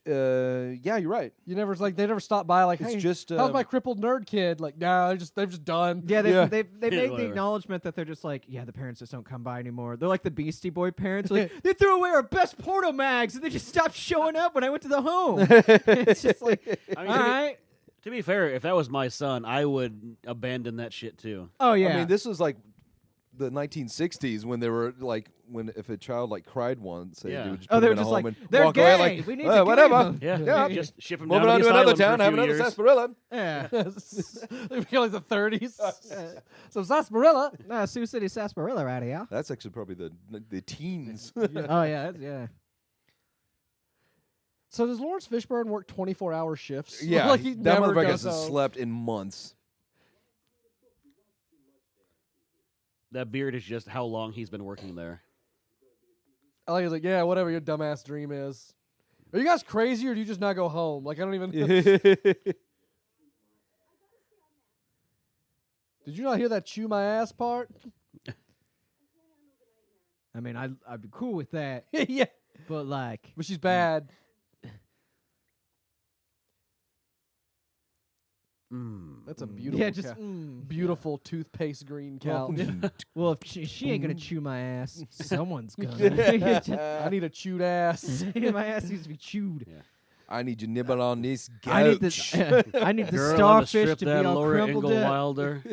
Yeah, you're right. You never they never stop by like, It's hey, just, how's my crippled nerd kid? Like, nah, they've just done. Yeah, they make the Whatever. acknowledgement that they're just like, yeah, the parents just don't come by anymore. They're like the Beastie Boy parents. Like, they threw away our best porno mags and they just stopped showing up when I went to the home. It's just like, I mean, all right. To be fair, if that was my son, I would abandon that shit too. Oh, yeah. I mean, this was like the 1960s when they were like, if a child like cried once, they would just put they them were in a just home like, and they're walk gay. away like, We need to whatever. Yeah, Yeah. just ship him Moving down on to to the another asylum town, for a have few another years. sarsaparilla. Yeah. They became like the 30s. So sarsaparilla. No, Sioux City sarsaparilla right here. That's actually probably the teens. Oh, yeah. Yeah. So does Lawrence Fishburne work 24-hour shifts? Yeah, Like he that never motherfucker goes hasn't home. slept in months. That beard is just how long he's been working there. I like, he's like, yeah, whatever your dumbass dream is. Are you guys crazy or do you just not go home? Like, I don't even. Did you not hear that chew my ass part? I mean, I'd be cool with that. Yeah. But, like. But she's bad. That's a beautiful, Yeah, just. beautiful toothpaste green cow. Well, if she ain't gonna chew my ass, someone's gonna. I need a chewed ass. My ass needs to be chewed. Yeah. I need you nibbling on this I need couch. the I need the Girl, I'ma starfish strip to that be all Laura crumpled Ingalls up. Wilder,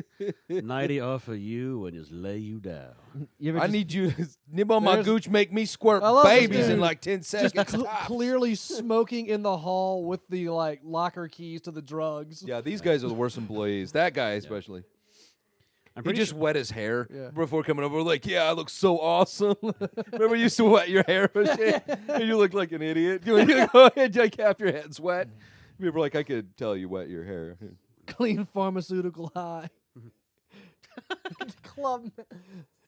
90 off of you and just lay you down. You ever I just- need you to nibble on my There's- gooch, make me squirt I love this babies in dude. like 10 seconds. Just tops. clearly smoking in the hall with the like locker keys to the drugs. Yeah, these guys are the worst employees. That guy especially. I'm He pretty just sure, wet his hair Yeah. before coming over. Like, yeah, I look so awesome. Remember, you used to wet your hair and shit? And you look like an idiot. You go ahead, like half your head's wet. People were like, I could tell you wet your hair. Clean pharmaceutical high. Club.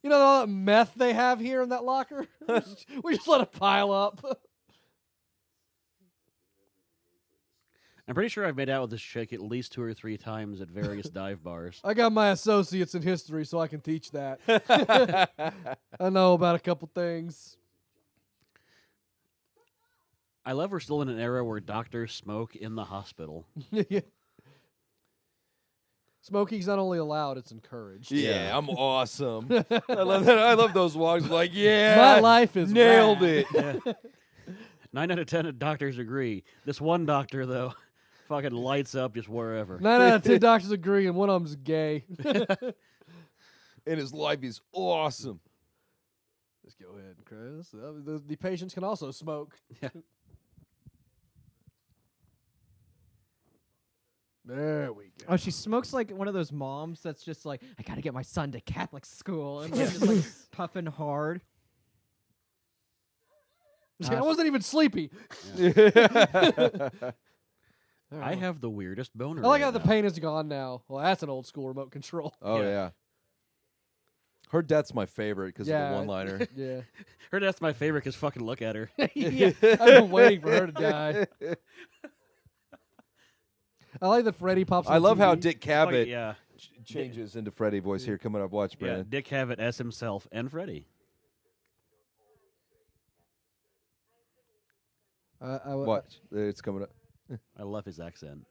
You know all that meth they have here in that locker? We just let it pile up. I'm pretty sure I've made out with this chick at least 2 or 3 times at various dive bars. I got my associates in history, so I can teach that. I know about a couple things. I love we're still in an era where doctors smoke in the hospital. Yeah. Smoking's not only allowed, it's encouraged. Yeah, I'm awesome. I love that. I love those walks. Like, yeah, My life is nailed rad. it. 9 out of 10 doctors agree. This one doctor, though, fucking lights up just wherever. 9 out of 10 doctors agree, and one of them's gay. And his life is awesome. Just go ahead, Chris. The patients can also smoke. Yeah. There we go. Oh, she smokes like one of those moms that's just like, I gotta get my son to Catholic school, and she's just like puffing hard. I wasn't even sleepy. I have the weirdest boner. I like right how the now. pain is gone now. Well, that's an old school remote control. Oh, Yeah. yeah. Her death's my favorite because Yeah. of the one-liner. Yeah. Her death's my favorite because fucking look at her. Yeah. I've been waiting for her to die. I like that Freddy pops on I love how TV. Dick Cavett Yeah. changes into Freddy voice here coming up. Watch, Yeah, Brannan. Dick Cavett as himself and Freddy. Watch. It's coming up. I love his accent.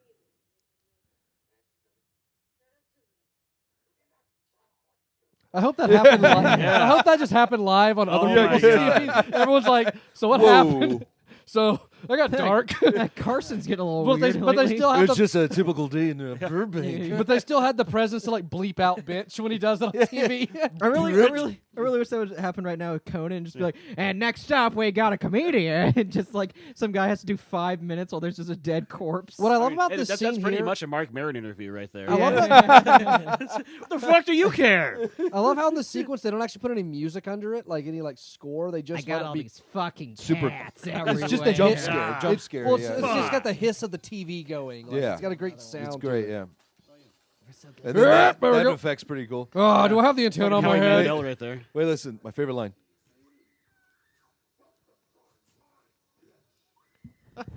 I hope that happened live. I hope that just happened live on other Oh people's my God. TVs. Everyone's like, so what Whoa. happened? So I got dark. Carson's getting a little But weird. they lately. still have It's the, just a typical day in Burbank. but they still had the presence to like bleep out bitch when he does it on TV. I really wish that would happen right now with Conan. Just be like, and next up we got a comedian. And just like some guy has to do 5 minutes while there's just a dead corpse. What I love about Hey, this that's scene pretty here, much a Mark Maron interview right there. I love that. What the fuck do you care? I love how in the sequence they don't actually put any music under it, like any like score. They I just got let it all be. these fucking Super- cats everywhere. just a Jump Yeah. scare. Jump scare. Well, yeah. it's just got the hiss of the TV going. Like, Yeah. it's got a great sound. It's to great. it. Yeah. so good. And then that There we go. effect's pretty cool. Oh, do I have the antenna on my Howie head? Mandel right there. Wait, listen. My favorite line.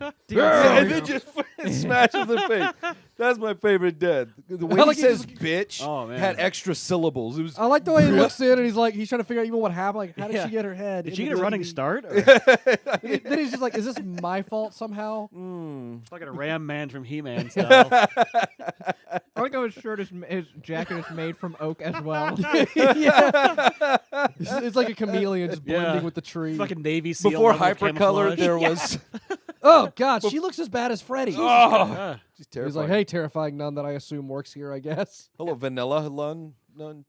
And then just smashes the face. That's my favorite dead. The way like he he says just- "bitch" Oh, man. had extra syllables. It was. I like the way he looks in and he's like, he's trying to figure out even what happened. Like, how did Yeah. she get her head? Did she into get a the running TV? start? Or Then he's just like, is this my fault somehow? fucking a Ram Man from He-Man style. I like how his shirt his jacket is made from oak as well. Yeah. It's like a chameleon just blending Yeah. with the tree. Fucking Navy SEAL. Before level hypercolor, camouflage. there was. Oh God, she looks as bad as Freddy. Oh, Ah. she's He's terrifying. like, hey, terrifying nun that I assume works here, I guess. Hello, Vanilla Nun.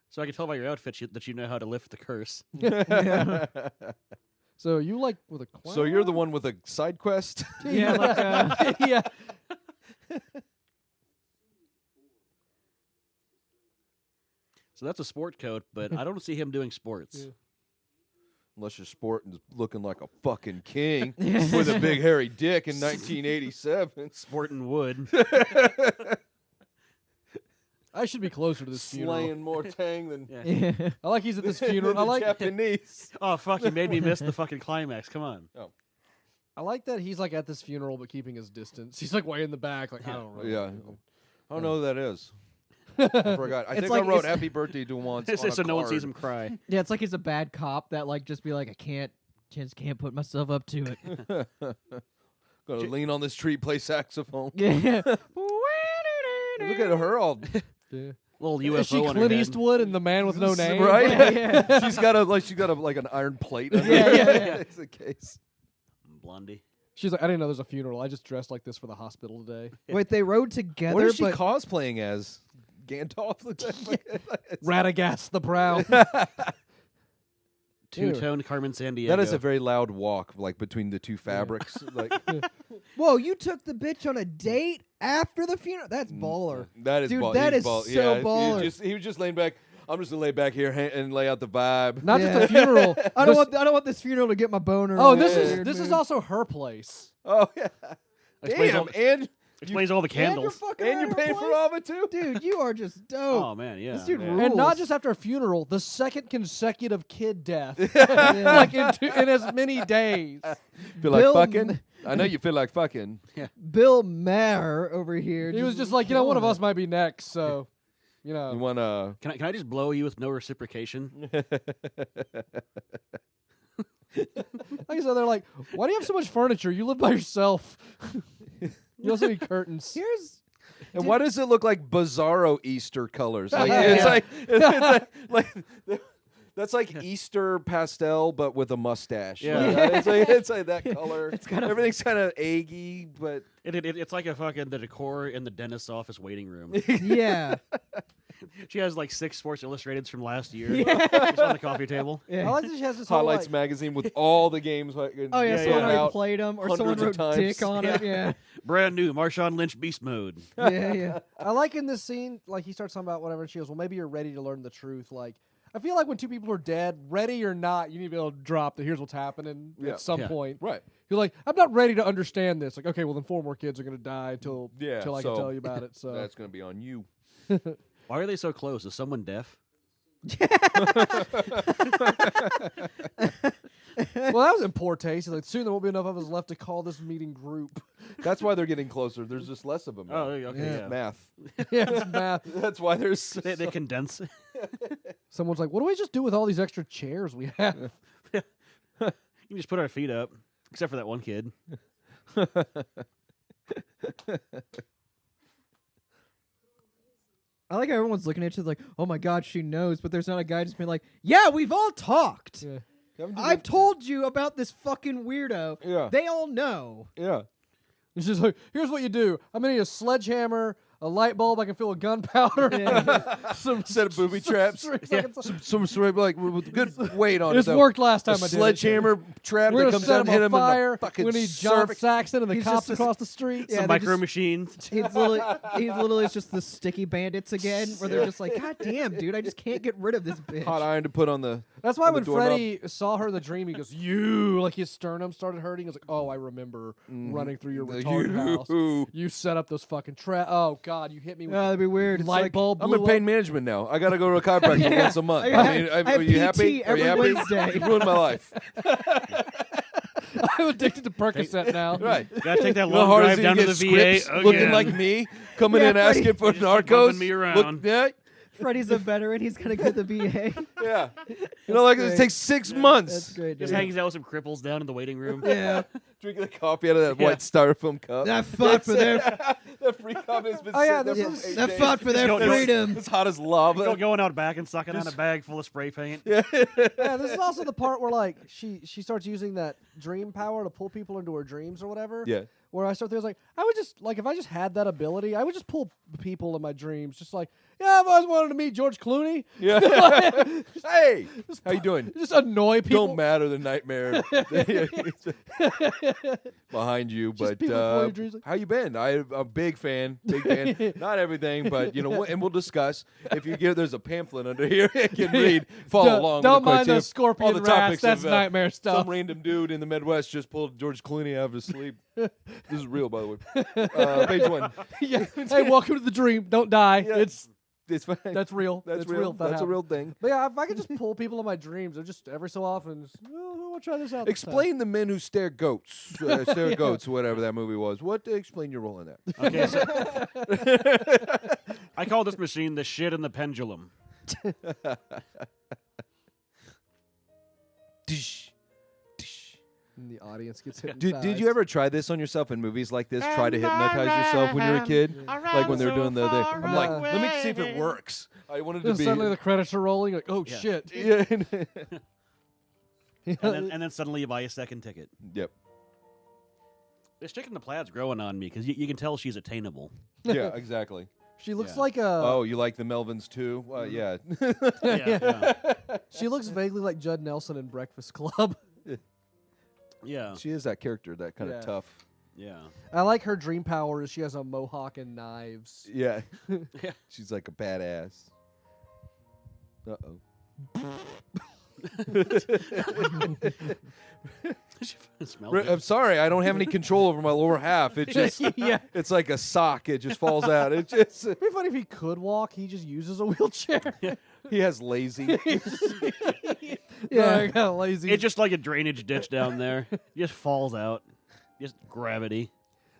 So I can tell by your outfit that you know how to lift the curse. So you like with a clown? So you're the one with a side quest. Yeah, like, yeah. So that's a sport coat, but I don't see him doing sports. Yeah. Unless you're sporting, looking like a fucking king with a big hairy dick in 1987. Sporting wood. I should be closer to this funeral. Slaying more tang than Yeah. yeah. I like he's at this funeral. I the like Japanese. Oh, fuck, you made me miss the fucking climax. Come on. I like that he's like at this funeral but keeping his distance. He's like way in the back, like I don't really Yeah. know. I don't know who that is. I forgot. I It's think like I wrote it's- "Happy Birthday" to once on a So no one card. sees him cry. Yeah, it's like he's a bad cop that like just be like, I just can't put myself up to it. Gonna lean on this tree, play saxophone. Yeah. Look at her all Yeah. Little Is she UFO on her Clint head. Eastwood and the man with no name? right? Yeah. she's got like an iron plate. Under Yeah, her. yeah, yeah. It's the case. Blondie. She's like, I didn't know there's a funeral. I just dressed like this for the hospital today. Wait, they rode together, What is she but cosplaying as? Gandalf? Radagast the Brown. Two-tone Carmen Sandiego. That is a very loud walk, like between the two fabrics. Like whoa, you took the bitch on a date after the funeral? That's baller. that is, Dude, ball- that he's is ball- so yeah, baller. He was just laying back. I'm just gonna lay back here and lay out the vibe. Not Yeah. just a funeral. I don't want this funeral to get my boner. Oh, all this weird, is dude. also her place. Oh yeah. Explains Damn, all- and Explains all the And you're candles. fucking and at you're her paying for place? all of it too. Dude, you are just dope. Oh, man, yeah. This dude yeah. rules. And not just after a funeral, the second consecutive kid death. Like in as many days. Feel like Bill fucking? I know you feel like fucking. Bill Maher over here. He was just like, one of killing us might be next, so, You wanna? Can I just blow you with no reciprocation? Like I said, they're like, why do you have so much furniture? You live by yourself. You also need curtains. Here's And why does it look like bizarro Easter colors? Like Yeah. it's like it's like that's like Easter pastel, but with a mustache. Yeah. Like, it's like that color. It's kind of- Everything's kind of eggy, but It's like a fucking the decor in the dentist's office waiting room. yeah. She has like 6 Sports Illustrateds from last year. Just on the coffee table. I Yeah. like that she has this whole, Highlights like, magazine with all the games. Oh yeah, Yeah, someone yeah. already played them, or someone hundreds wrote of times. dick on it. Yeah, Brand new Marshawn Lynch Beast Mode. yeah, yeah. I like in this scene, like he starts talking about whatever, and she goes, well, maybe you're ready to learn the truth. Like, I feel like when two people are dead, ready or not, you need to be able to drop that here's what's happening Yeah. at some Yeah. point. Right. You're like, I'm not ready to understand this. Like, okay, well then 4 more kids are gonna die until Yeah, I can so tell you about it. So That's gonna be on you. Why are they so close? Is someone deaf? well, that was in poor taste. He's like, soon there won't be enough of us left to call this meeting group. That's why they're getting closer. There's just less of them. now. Oh, okay, Yeah. yeah. Math. Yeah, it's math. That's why there's. They condense. Someone's like, what do we just do with all these extra chairs we have? You can just put our feet up, except for that one kid. I like how everyone's looking at you like, oh my god, she knows, but there's not a guy just being like, yeah, we've all talked. Yeah. I've told you about this fucking weirdo. Yeah. They all know. Yeah. It's just like, here's what you do. I'm gonna need a sledgehammer, a light bulb I can fill with gunpowder, some set of booby traps. Some sort of like with good weight on it. This worked last time I did it. Sledgehammer trap We're that gonna comes set out and him hit on him fire. in the fucking We need John cervix. Saxon and the He's cops just across the street. Yeah, Some they micro just- machines. He's literally just the sticky bandits again, where they're just like, God damn, dude, I just can't get rid of this bitch. Hot iron to put on the. That's why on the when doorknob. Freddy saw her in the dream, he goes, "You!" Like his sternum started hurting. I was like, "Oh, I remember running through your retard house. You set up those fucking traps. Oh God, you hit me with That'd be weird. It's light like, bulb." I'm blew in pain up. management now. I got to go to a chiropractor once a month. I Are have you happy? PT Are you happy? every Wednesday. You ruined my life. I'm addicted to Percocet now. Right. Gotta take that You know how long hard it is drive to down to get the scripts VA looking again. like me, coming Yeah, in asking Freddie. for Just narcos. bumping me around. Yeah. Freddy's a veteran. He's gonna go to the VA. Yeah. You know, like great. it takes 6 months. That's great. Just dude. hangs out with some cripples down in the waiting room. Yeah. Drinking the coffee out of that white styrofoam cup. That fought for their. That free coffee has been Oh, yeah, sitting there this for is- 8 That days. fought for their Just go- freedom. It's hot as lava. Going out back and sucking on a bag full of spray paint. Yeah, this is also the part where like she starts using that dream power to pull people into her dreams or whatever. Yeah. Where I start thinking, like, I would just like if I just had that ability, I would just pull people in my dreams, just like, yeah, I've always wanted to meet George Clooney. Yeah. Hey, how you doing? Just annoy people. Don't matter the nightmare behind you, Just but people pulling your dreams like- how you been? I'm a big fan. Not everything, but you know, and we'll discuss. If you get there's a pamphlet under here, you can read, follow along. Don't with the mind criteria. those scorpion All the rats. topics That's of, nightmare stuff. Some random dude in the Midwest just pulled George Clooney out of his sleep. This is real, by the way. Page 1. Yeah. Hey, welcome to the dream. Don't die. Yeah. It's fine. that's real. That's It's real. if that That's a real happens. thing. But yeah, if I could just pull people in my dreams, or just every so often, just, oh, I'll try this out. this time." Explain the men who stare goats. Stare goats, whatever that movie was. Explain your role in that. Okay, so I call this machine the shit and the pendulum. Dish, dish. And the audience gets hit. Did you ever try this on yourself in movies like this? Try to hypnotize yourself when you were a kid? Like when they were doing the I'm like, let me see if it works. I wanted to Then be. suddenly the credits are rolling. Like, oh Yeah. shit. Yeah. And then suddenly you buy a second ticket. Yep. This chick in the plaid's growing on me because you can tell she's attainable. Yeah, exactly. She looks Yeah. like a. Oh, you like the Melvins too? Yeah. Yeah. She looks vaguely like Judd Nelson in Breakfast Club. Yeah. She is that character, that kind Yeah. of tough. Yeah. I like her dream power is she has a mohawk and knives. Yeah. Yeah. She's like a badass. Uh-oh. Smell good. I'm sorry, I don't have any control over my lower half. It just, Yeah. it's like a sock. It just falls out. It just, It'd be funny if he could walk. He just uses a wheelchair. he has lazy. Yeah, I got lazy. It's just like a drainage ditch down there. Just falls out. Just gravity.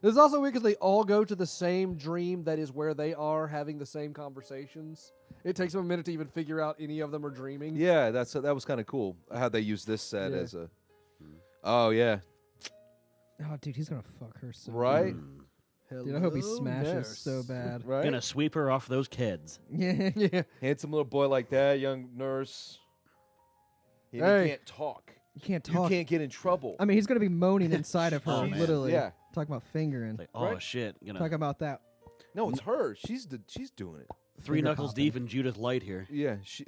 It's also weird because they all go to the same dream that is where they are having the same conversations. It takes them a minute to even figure out any of them are dreaming. Yeah, that was kind of cool. How they use this set Yeah. as a. Oh yeah, Oh, dude, he's gonna fuck her so. right, Dude, I hope he Hello, smashes nurse. so bad. right. Gonna sweep her off those kids. Yeah. Yeah. Handsome little boy like that, young nurse. He Hey. can't talk. You can't You talk. can't get in trouble. I mean, he's gonna be moaning inside of her, Oh, man. literally. Yeah. Talking about fingering. It's like, oh Right. shit. Gonna Talking about that. No, it's her. She's doing it. three finger knuckles popping. deep in Judith Light here. Yeah. She,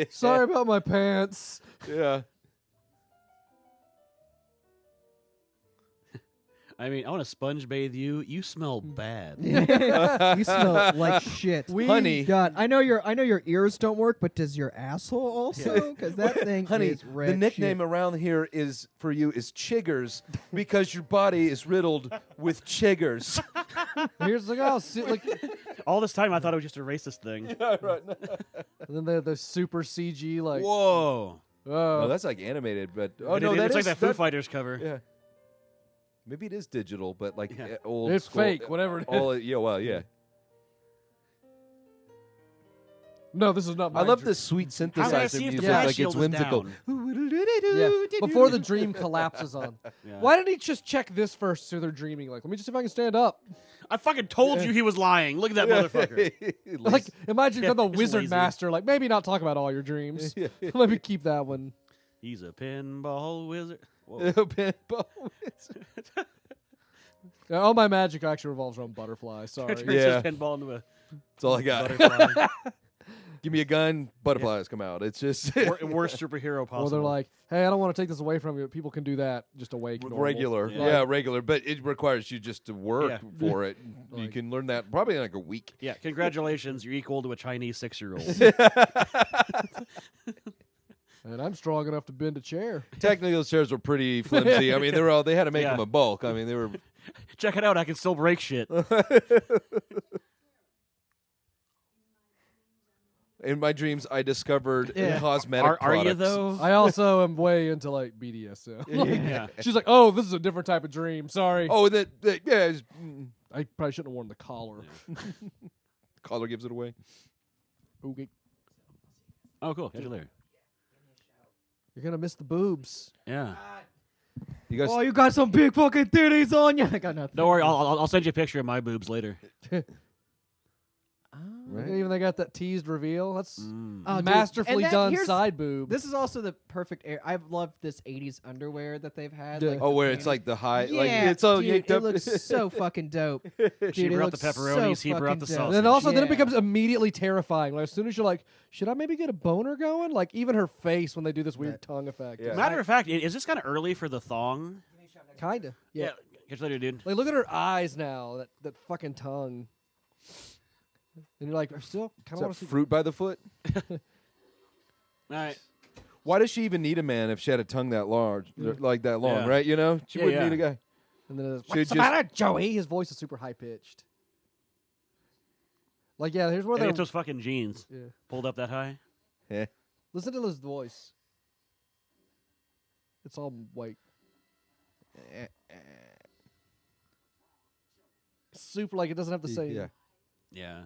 Sorry about my pants. Yeah. I mean, I want to sponge bathe you. You smell bad. You smell like shit. Honey. God, I know your ears don't work, but does your asshole also? Because that thing Honey, is red the nickname shit. around here is for you is chiggers because your body is riddled with chiggers. Here's like, oh, see, like, All this time, I thought it was just a racist thing. and then the super CG like. Whoa. Oh, that's like animated, but It looks like that Foo Fighters cover. Yeah. Maybe it is digital, but like Yeah. old. It's school. fake, whatever it is. All yeah, well, yeah. No, this is not my I love dream. this sweet How can I synthesizer see if the music, blast like it's shield is whimsical. down? Yeah, before the dream collapses on. Yeah. Why didn't he just check this first so they're dreaming? Like, let me just see if I can stand up. I fucking told you he was lying. Look at that motherfucker. Like, imagine you're the he's wizard lazy. master. Like, maybe not talk about all your dreams. Maybe keep that one. He's a pinball wizard. Whoa. Pinball. All my magic actually revolves around butterflies. Sorry. Turns Yeah. his pinball into a That's all I got. butterfly. Give me a gun, butterflies come out. It's just Worst superhero possible. Well, they're like, hey, I don't want to take this away from you. People can do that just awake. normal. regular. Yeah. Yeah, regular. But it requires you just to work Yeah. for it. You Like- can learn that probably in like a week. Yeah, congratulations. You're equal to a Chinese 6-year-old. And I'm strong enough to bend a chair. Technically, those chairs were pretty flimsy. I mean, they had to make Yeah. them a bulk. I mean, they were. Check it out. I can still break shit. In my dreams, I discovered Yeah. cosmetic Are you, products. though? I also am way into like BDSM. Yeah. She's like, oh, this is a different type of dream. Sorry. Oh, yeah. I probably shouldn't have worn the collar. Collar gives it away. Okay. Oh, cool. Catch you later. You're going to miss the boobs. Yeah. You guys. Oh, you got some big fucking titties on you. I got nothing. Don't worry. I'll send you a picture of my boobs later. Right? Even they got that teased reveal. That's Oh, dude. masterfully And that- done here's- side boob. This is also the perfect air. I've loved this 80s underwear that they've had. Yeah. Like Oh, the where it's panty. like the high, Yeah, like it's all dude, yanked it up. looks so fucking dope. She Dude, it brought the looks pepperonis. so He brought the fucking dope. sausage. And then also, then it Yeah. becomes immediately terrifying. Like as soon as you're like, should I maybe get a boner going? Like even her face when they do this weird tongue effect. Yeah. Matter of fact, is this kind of early for the thong? Kinda. Yeah. Catch you later, dude. Like look at her eyes now. That fucking tongue. And you're like, I still kind Is of that want to see. fruit by the foot? All right. Why does she even need a man if she had a tongue that large, like that long, Yeah. right? You know, she Yeah, wouldn't yeah. need a guy. And then it's, Should what's the just- matter, Joey? His voice is super high pitched. Like yeah, here's where Hey, they're. it's those fucking jeans Yeah. pulled up that high. Yeah. Listen to his voice. It's all white. Super like it doesn't have to say. Yeah. Yeah.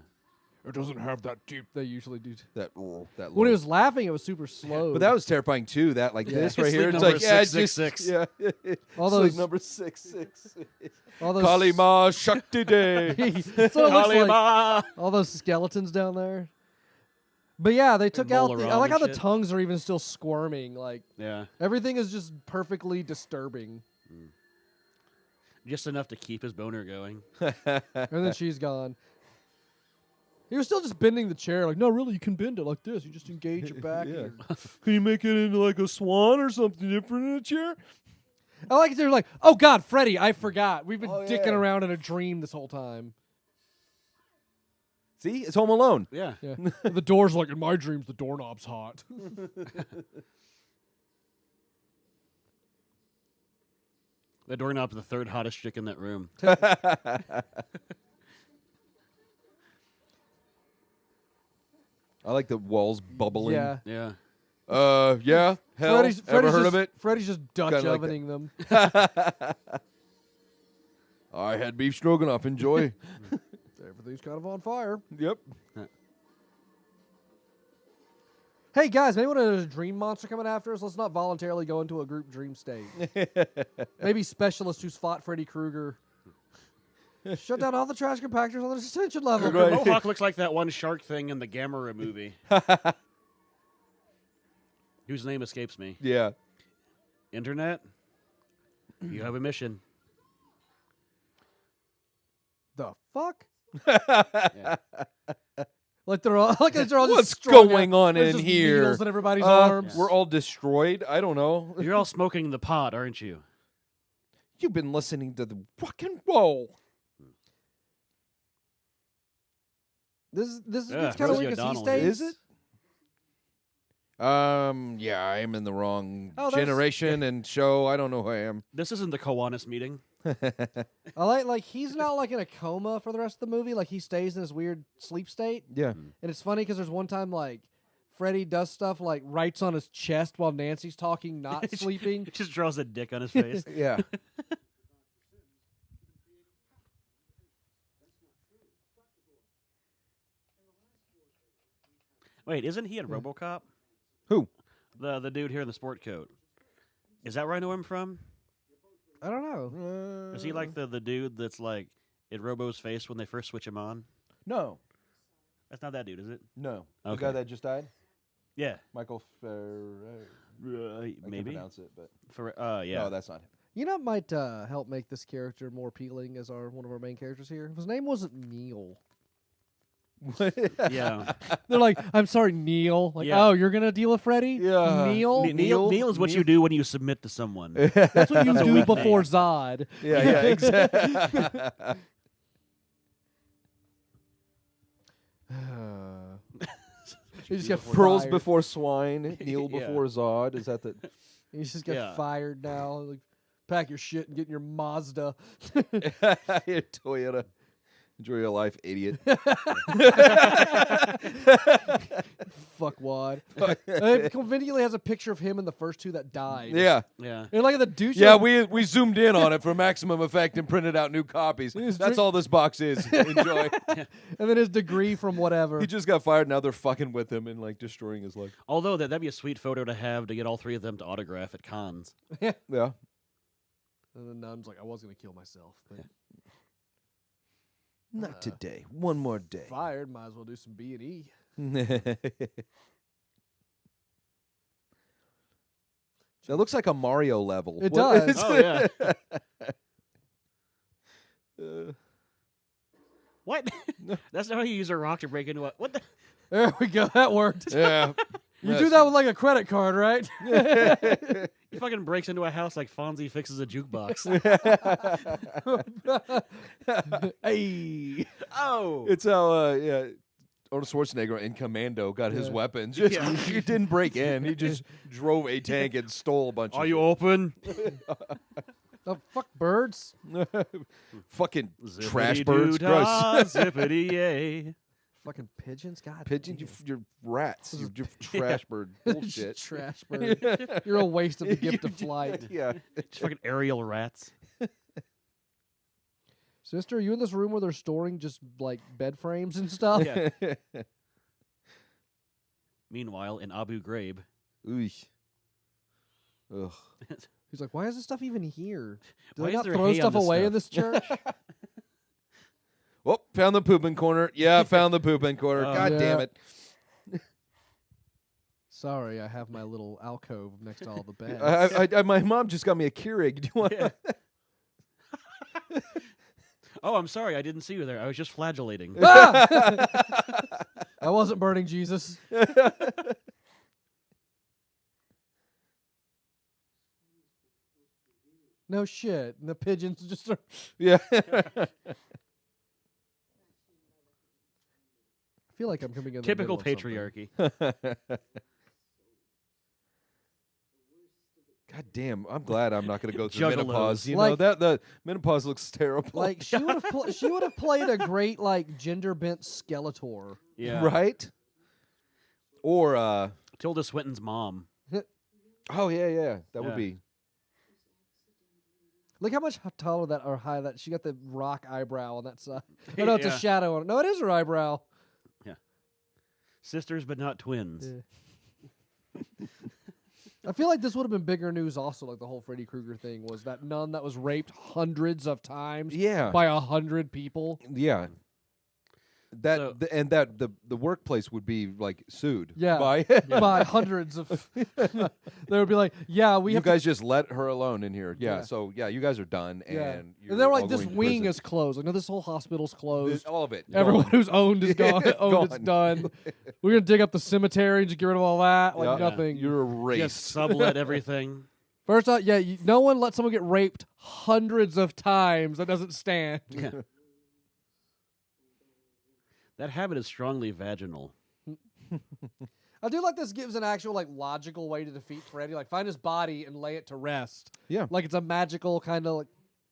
It doesn't have that deep. They usually do. That When low. he was laughing, it was super slow. But that was terrifying too. That like Yeah. this It's right here. sleep It's number like yeah, it's 666. just yeah. all Sleep those, number 666. all those, Kali Ma Shakti Day. That's what it looks like. Kalima! All those skeletons down there. But yeah, they took out. roll I around like how and the shit. tongues are even still squirming. Like Yeah. everything is just perfectly disturbing. Just enough to keep his boner going. And then she's gone. He was still just bending the chair. Like, no, really, you can bend it like this. You just engage your back. Yeah. And Can you make it into like a swan or something different in a chair? I like it. They're like, oh God, Freddy, I forgot. We've been Oh, dicking yeah. around in a dream this whole time. See, it's Home Alone. Yeah. Yeah. The door's like, in my dreams, the doorknob's hot. The doorknob's the third hottest chick in that room. I like the walls bubbling. Yeah. Yeah. Yeah. Hell, Freddy's ever heard just, of it? Freddy's just Dutch Kinda like that. ovening them. I had beef stroganoff. Enjoy. Everything's kind of on fire. Yep. Hey guys, maybe when there's a dream monster coming after us, let's not voluntarily go into a group dream state. Maybe specialist who's fought Freddy Krueger. Shut down all the trash compactors on the detention level. Right. Mohawk looks like that one shark thing in the Gamera movie. Whose name escapes me. Yeah. Internet, you have a mission. The fuck? Yeah. Like they're all What's just strung going out. on There's in just here? needles in everybody's arms. We're all destroyed. I don't know. You're all smoking the pot, aren't you? You've been listening to the rock and roll. This is Yeah, kind of Rosie weak as he O'Donnell stays. Is it? Yeah, I am in the wrong Oh, there's- generation and show. I don't know who I am. This isn't the Kiwanis meeting. I like he's not like in a coma for the rest of the movie. Like he stays in this weird sleep state. Yeah. And it's funny because there's one time like Freddy does stuff like writes on his chest while Nancy's talking, not sleeping. He just draws a dick on his face. Yeah. Wait, isn't he in RoboCop? Who? The dude here in the sport coat. Is that where I know him from? I don't know. Is he like the dude that's like in Robo's face when they first switch him on? No. That's not that dude, is it? No. The Okay. guy that just died? Yeah. Michael I can maybe. pronounce it, but For yeah. no, that's not him. You know, it might help make this character more appealing as one of our main characters here. If his name wasn't Neil. Yeah. They're like, I'm sorry, Neil. Like, Yeah. oh, you're gonna deal with Freddy? Yeah. Neil. Neil is what you do when you submit to someone. That's what you That's a do weak before name. Zod. Yeah, exactly. He just got Pearls fired. before swine, Neil Yeah. before Zod. Is that the? He's just got Yeah. fired now. Like, pack your shit and get in your Mazda. Toyota. Enjoy your life, idiot. Fuckwad. It conveniently has a picture of him in the first two that died. Yeah. Yeah. And like at the douche. Yeah, we zoomed in on it for maximum effect and printed out new copies. He's That's all this box is. Enjoy. And then his degree from whatever. He just got fired. Now they're fucking with him and like destroying his life. Although that'd be a sweet photo to have to get all three of them to autograph at cons. Yeah. And then Nun's like, I was gonna kill myself, but Not today. One more day. fired. Might as well do some B&E. That looks like a Mario level. It What does. is Oh, it? What? That's not how you use a rock to break into a. What the? There we go. That worked. Yeah. You do that with like a credit card, right? He fucking breaks into a house like Fonzie fixes a jukebox. Hey. Oh. It's how Arnold Schwarzenegger in Commando got his Yeah. weapons. Just, Yeah. He didn't break in. He just drove a tank and stole a bunch Are of you open? Oh, fuck birds. fucking trash birds. Gross. Zippity yay. Fucking pigeons. God. Pigeon, damn. you're rats. You're trash bird bullshit. Trash bird. You're a waste of the gift of flight. Yeah. Just fucking aerial rats. Sister, are you in this room where they're storing just like bed frames and stuff? Yeah. Meanwhile, in Abu Ghraib. Ooh. Ugh. He's like, why is this stuff even here? Do Why they is not there throw hay on stuff this away stuff? in this church? Oh, found the pooping corner. Yeah, found the pooping corner. Oh. God Yeah. damn it. Sorry, I have my little alcove next to all the beds. My mom just got me a Keurig. Do you want? Yeah. Oh, I'm sorry. I didn't see you there. I was just flagellating. Ah! I wasn't burning Jesus. No shit. And the pigeons just are. Yeah. I feel like I'm coming in the Typical middle of something. patriarchy. God damn! I'm glad I'm not going to go through Juggalos. menopause. You Like- know that the menopause looks terrible. Like she would have she would have played a great like gender bent Skeletor. Yeah. right? Or Tilda Swinton's mom. oh yeah, that would Yeah. be. Look how much taller that or high that she got the rock eyebrow on that side. Oh no, it's a shadow on it. No, it is her eyebrow. Sisters, but not twins. Yeah. I feel like this would have been bigger news also, like the whole Freddy Krueger thing was that nun that was raped hundreds of times Yeah, by 100 people. yeah. That So- and that the workplace would be like sued. Yeah. by By hundreds of they would be like, yeah, we you have guys just let her alone in here. Yeah, Yeah. so yeah, you guys are done, to, yeah. and you're And they're all like, this going to wing prison. is closed. Like, no, this whole hospital's closed. all of it. Everyone gone. who's owned is gone. Owned, it's Gone. done. We're gonna dig up the cemetery and just get rid of all that. Like Yeah. nothing. You're erased. Just sublet everything. First off, yeah, no one lets someone get raped hundreds of times. That doesn't stand. Yeah. That habit is strongly vaginal. I do like this gives an actual like logical way to defeat Freddy. Like find his body and lay it to rest. Yeah. Like it's a magical kind of like.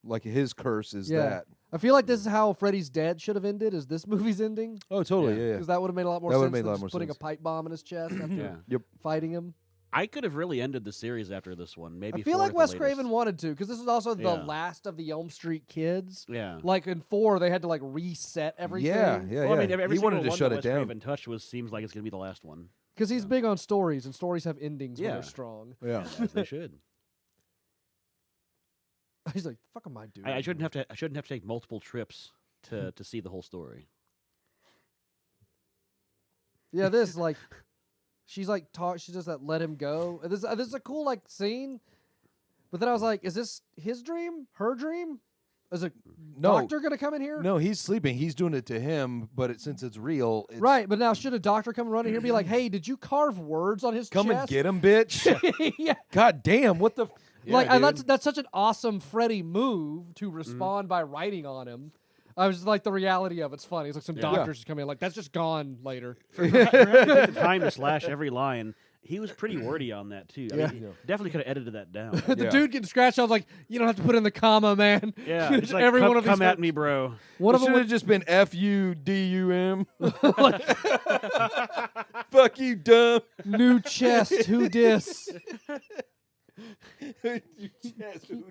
Like his curse is Yeah. that. I feel like this is how Freddy's Dead should have ended. Is this movie's ending? Oh, totally. Yeah. Yeah. Because that would have made a lot more That sense would've made a than lot just more putting sense. a pipe bomb in his chest after Yeah. Yep. fighting him. I could have really ended the series after this one. Maybe I feel four like at the Wes latest. Craven wanted to because this was also the Yeah. last of the Elm Street kids. Yeah. Like in 4, they had to like reset everything. Yeah. Yeah. Well, I yeah. mean, every he wanted single to one shut that it Wes down. Craven touched seems like it's gonna be the last one. Because he's big on stories, and stories have endings when Yeah. they're strong. Yeah. As they should. He's like, "Fuck am I doing?" I shouldn't have to. I shouldn't have to take multiple trips to see the whole story. Yeah, this like she's like she does that let him go. And this is a cool like scene. But then I was like, is this his dream? Her dream? Is a doctor going to come in here? No, he's sleeping. He's doing it to him, but since it's real, right. But now should a doctor come running here and be like, hey, did you carve words on his chest? Come and get him, bitch. Yeah. God damn, what the... That's such an awesome Freddy move to respond by writing on him. I was like, the reality of it's funny. It's like some doctors just come in, like, that's just gone later. For the time to slash every line, he was pretty wordy on that, too. I mean, definitely could have edited that down. The dude getting scratched, I was like, you don't have to put in the comma, man. Yeah, it's like, every one of these come at me, bro. One of them should have just been F-U-D-U-M. Fuck you, dumb. New chest, who dis? Who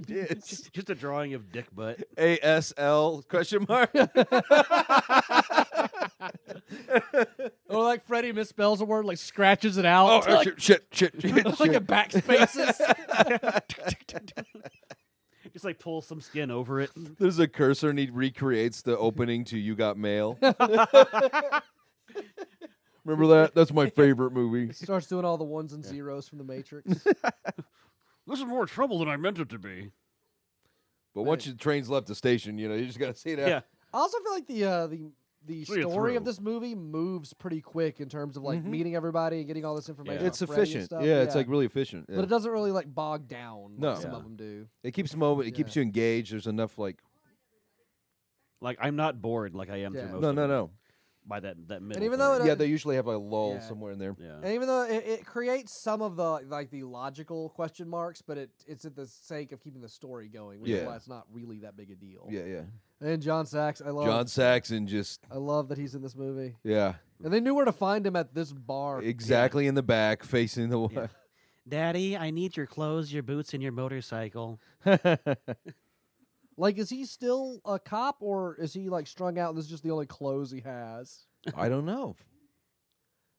dis? Just a drawing of dick butt. A-S-L question mark. Or like Freddy misspells a word, like scratches it out. Oh, like, shit. Like a backspaces. Just like pull some skin over it. There's a cursor and he recreates the opening to You Got Mail. Remember that? That's my favorite movie. Starts doing all the ones and zeros from the Matrix. This is more trouble than I meant it to be. But once the train's left the station, you just got to see that. Yeah. I also feel like the story of this movie moves pretty quick in terms of like meeting everybody and getting all this information. It's about Freddy and efficient. stuff. Yeah, it's like really efficient. But it doesn't really like bog down like some No. of them do. It keeps moving. It keeps you engaged. There's enough like I'm not bored like I am through most of No. By that middle. And even though yeah, they usually have a lull somewhere in there. Yeah. And even though it creates some of the the logical question marks, but it's at the sake of keeping the story going, which is why it's not really that big a deal. Yeah. And John Sachs, I love John Saxon just I love that he's in this movie. Yeah. And they knew where to find him at this bar. Exactly in the back, facing the wall. Yeah. Daddy, I need your clothes, your boots, and your motorcycle. Like, is he still a cop, or is he like strung out and this is just the only clothes he has? I don't know.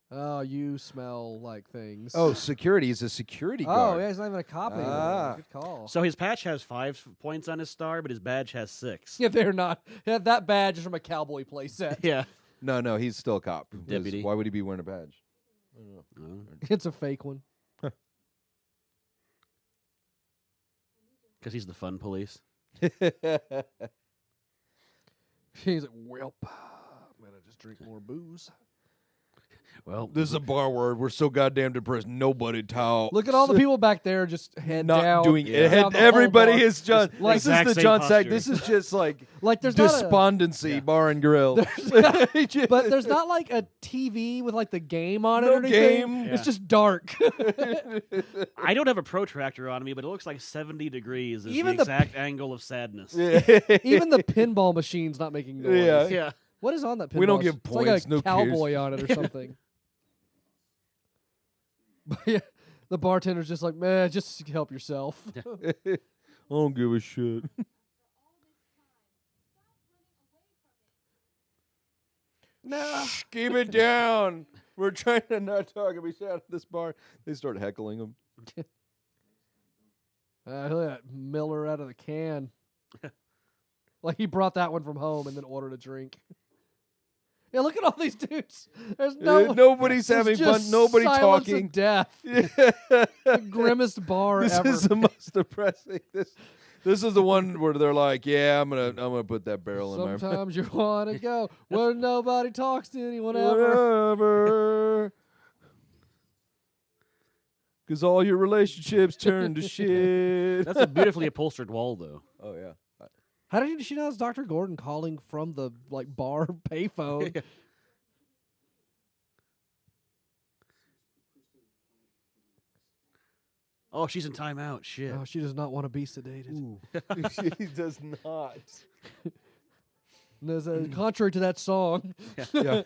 Oh, you smell like things. Oh, security. He's a security guard. Oh, yeah, he's not even a cop anymore. Good call. So his patch has 5 points on his star, but his badge has 6. Yeah, they're not. Yeah, that badge is from a cowboy playset. Yeah. No, he's still a cop. Deputy. Why would he be wearing a badge? I don't know. It's a fake one. Because he's the fun police. He's like, well, I'm going to just drink more booze. Well, This is a bar where we're so goddamn depressed. Nobody talks. Look at all the people back there just head not down. doing Yeah. it. down the whole Everybody bar. is John. Like This is exact the same John Sack. posture. This is just like Like there's not a, despondency bar and grill. but there's not like a TV with like the game on it No or anything. game. It's just dark. I don't have a protractor on me, but it looks like 70 degrees is Even the the exact angle of sadness. Even the pinball machine's not making noise. Yeah. Yeah. What is on that pinball? We don't give It's points, like a no cowboy on it or something. But yeah, the bartender's just like, man, just help yourself. I don't give a shit. No. Shh, keep it down. We're trying to not talk. And we sat at this bar. They start heckling him. Look at that Miller out of the can. Like he brought that one from home and then ordered a drink. Yeah, look at all these dudes. There's Nobody's there's having just fun. Nobody silence talking. of death. The grimmest bar This ever. is the most depressing. This is the one where they're like, "Yeah, I'm gonna put that barrel in my Sometimes you want to go where nobody talks to anyone ever. whatever." Because all your relationships turn to shit. That's a beautifully upholstered wall, though. Oh yeah. How did she know it's Dr. Gordon calling from the bar payphone? Oh, she's in timeout. Shit. Oh, she does not want to be sedated. She does not. And there's contrary to that song, Yeah.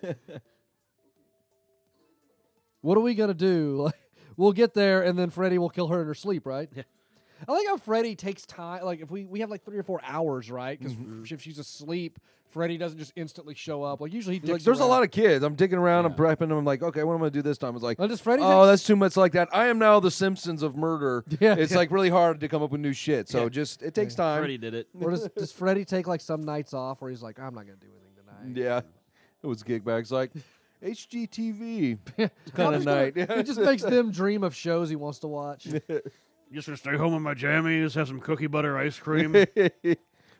what are we gonna do? Like, we'll get there, and then Freddy will kill her in her sleep, right? Yeah. I like how Freddy takes time. Like, if we have like 3 or 4 hours, right? Because if she's asleep, Freddy doesn't just instantly show up. Like usually, he Like, dicks there's a around. lot of kids. I'm dicking around. I'm Yeah. prepping them. I'm like, okay, what am I gonna do this time? It's like, Well, does Freddy? oh, that's too much like that. I am now the Simpsons of murder. Yeah. It's like really hard to come up with new shit. So it takes time. Freddy did it. Or does Freddy take like some nights off where he's like, I'm not gonna do anything tonight? Yeah. It was kickbacks. Like, HGTV kind of night. It just makes them dream of shows he wants to watch. Just gonna stay home with my jammies, have some cookie butter ice cream.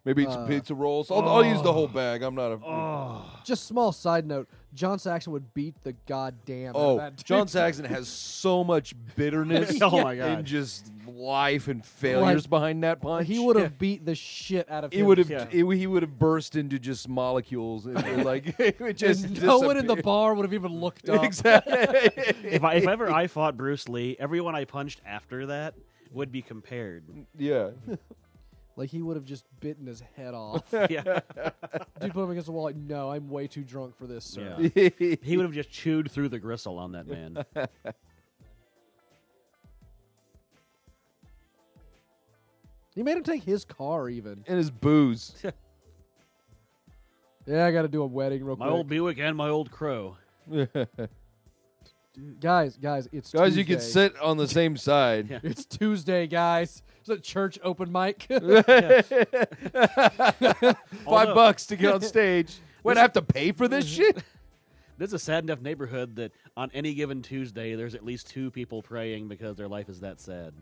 Maybe eat some pizza rolls. I'll use the whole bag. I'm not a. Just small side note: John Saxon would beat the goddamn. out of that dude. John Saxon has so much bitterness. Oh my God. And just life and failures behind that punch. He would have beat the shit out of him. He would have. He would have burst into just molecules. And like it would just. No one in the bar would have even looked up. Exactly. If ever I fought Bruce Lee, everyone I punched after that would be compared. Yeah. Like he would have just bitten his head off. Yeah. Dude put him against the wall like, no, I'm way too drunk for this, sir. Yeah. He would have just chewed through the gristle on that man. He made him take his car even. And his booze. Yeah, I got to do a wedding real My quick. old Buick and my old Crow. Dude, guys, it's Guys, Tuesday. you can sit on the same side. Yeah. It's Tuesday, guys. It's a church open mic. $5 to get on stage. What, I have to pay for this shit? This is a sad enough neighborhood that on any given Tuesday, there's at least 2 people praying because their life is that sad.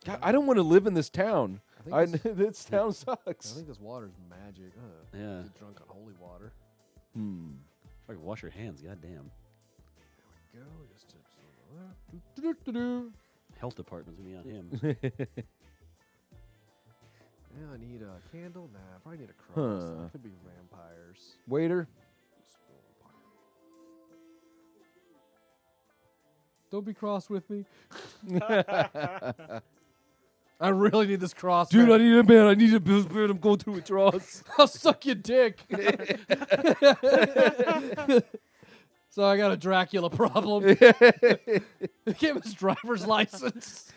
God, I don't want to live in this town. This town I sucks. think this water's magic. Yeah. Get drunk on holy water. If I could wash your hands, goddamn. There we go. Just tip some of that. Health department's gonna be on him. Yeah, I need a candle. Nah, I probably need a cross. Huh. That could be vampires. Waiter. Don't be cross with me. I really need this cross. Dude, man. I need a man. I need a Bill's beard. I'm going through withdrawals. I'll suck your dick. So I got a Dracula problem. Give him his driver's license.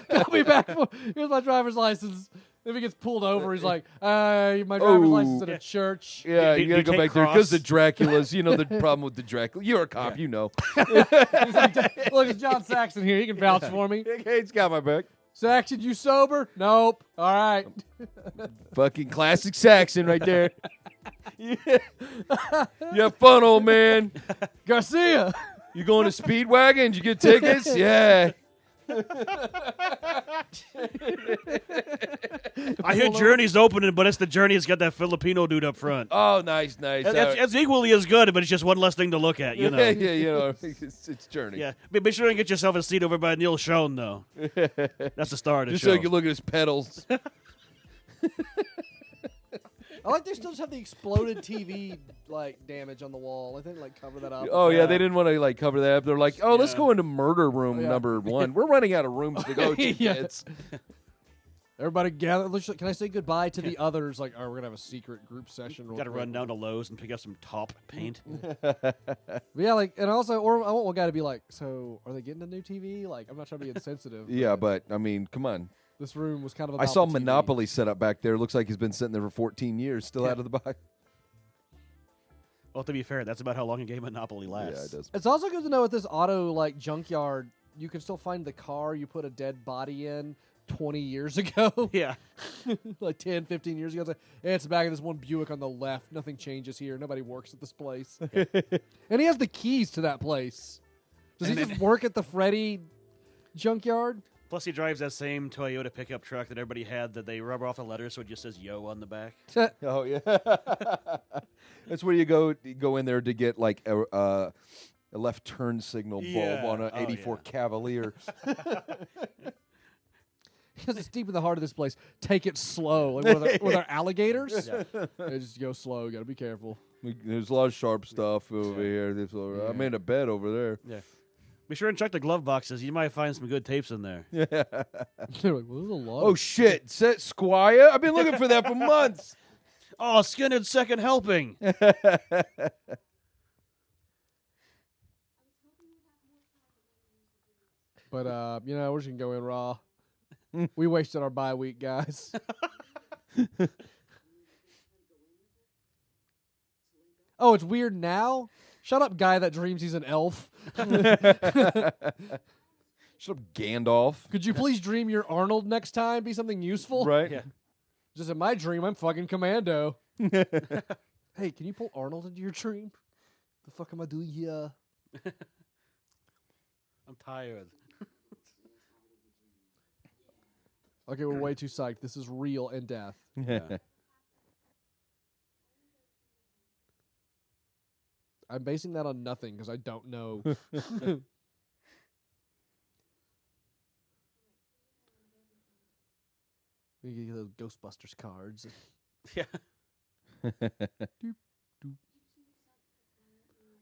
Call me back. Here's my driver's license. If he gets pulled over, he's like, my driver's license at a church. Yeah, Do- you do gotta you go take back there cross? because the Draculas. You know the problem with the Dracula. You're a cop, you know. He's like, look, it's John Saxon here. He can vouch for me. Okay, it's got my back. Saxon, you sober? Nope. All right. Fucking classic Saxon right there. You have fun, old man. Garcia. You going to Speedwagon? Did you get tickets? Yeah. I hear Journey's opening, but it's the Journey that's got that Filipino dude up front. Oh, nice. That's equally as good, but it's just one less thing to look at, you know. Yeah, you know, it's Journey. Yeah, be sure and get yourself a seat over by Neil Schoen, though. That's the star of the Just show. so you can look at his pedals. I like they still just have the exploded TV like damage on the wall. I think like cover that up. Oh yeah, they didn't want to like cover that up. They're like, oh, let's Yeah. go into murder room number 1. We're running out of rooms to go to. Yeah. Kids. Everybody gather. Can I say goodbye to the others? Like, oh, we're gonna have a secret group session. real Got to quick. run down to Lowe's and pick up some top paint. But yeah, like, and also, or I want one guy to be like, so are they getting a new TV? Like, I'm not trying to be insensitive. Yeah, but I mean, come on. This room was kind of. I About saw the TV. Monopoly set up back there. Looks like he's been sitting there for 14 years, still out of the box. Well, to be fair, that's about how long a game Monopoly lasts. Yeah, it does. It's also good to know at this auto like junkyard, you can still find the car you put a dead body in 20 years ago. Yeah. Like 10, 15 years ago. It's like, hey, it's the back of this one Buick on the left. Nothing changes here. Nobody works at this place. And he has the keys to that place. Does he just work at the Freddy junkyard? Plus, he drives that same Toyota pickup truck that everybody had that they rubber off the letters so it just says "Yo" on the back. Oh yeah, that's where you go in there to get like a left turn signal bulb Yeah. on an Oh, '84 yeah. Cavalier. Because it's deep in the heart of this place. Take it slow. Like with our alligators? Yeah. They just go slow. You got to be careful. There's a lot of sharp stuff over here. I made a bed over there. Yeah. Be sure and check the glove boxes. You might find some good tapes in there. They're like, well, there's a lot. Oh shit, Set Squire! I've been looking for that for months. Oh, Skinner's second helping. But, we're just going to go in raw. We wasted our bye week, guys. Oh, it's weird now? Shut up, guy that dreams he's an elf. Shut up, Gandalf. Could you please dream you're Arnold next time? Be something useful? Right? Yeah. Just in my dream, I'm fucking Commando. Hey, can you pull Arnold into your dream? The fuck am I doing here? I'm tired. Okay, we're way too psyched. This is real and death. Yeah. I'm basing that on nothing because I don't know. We get those Ghostbusters cards. Yeah.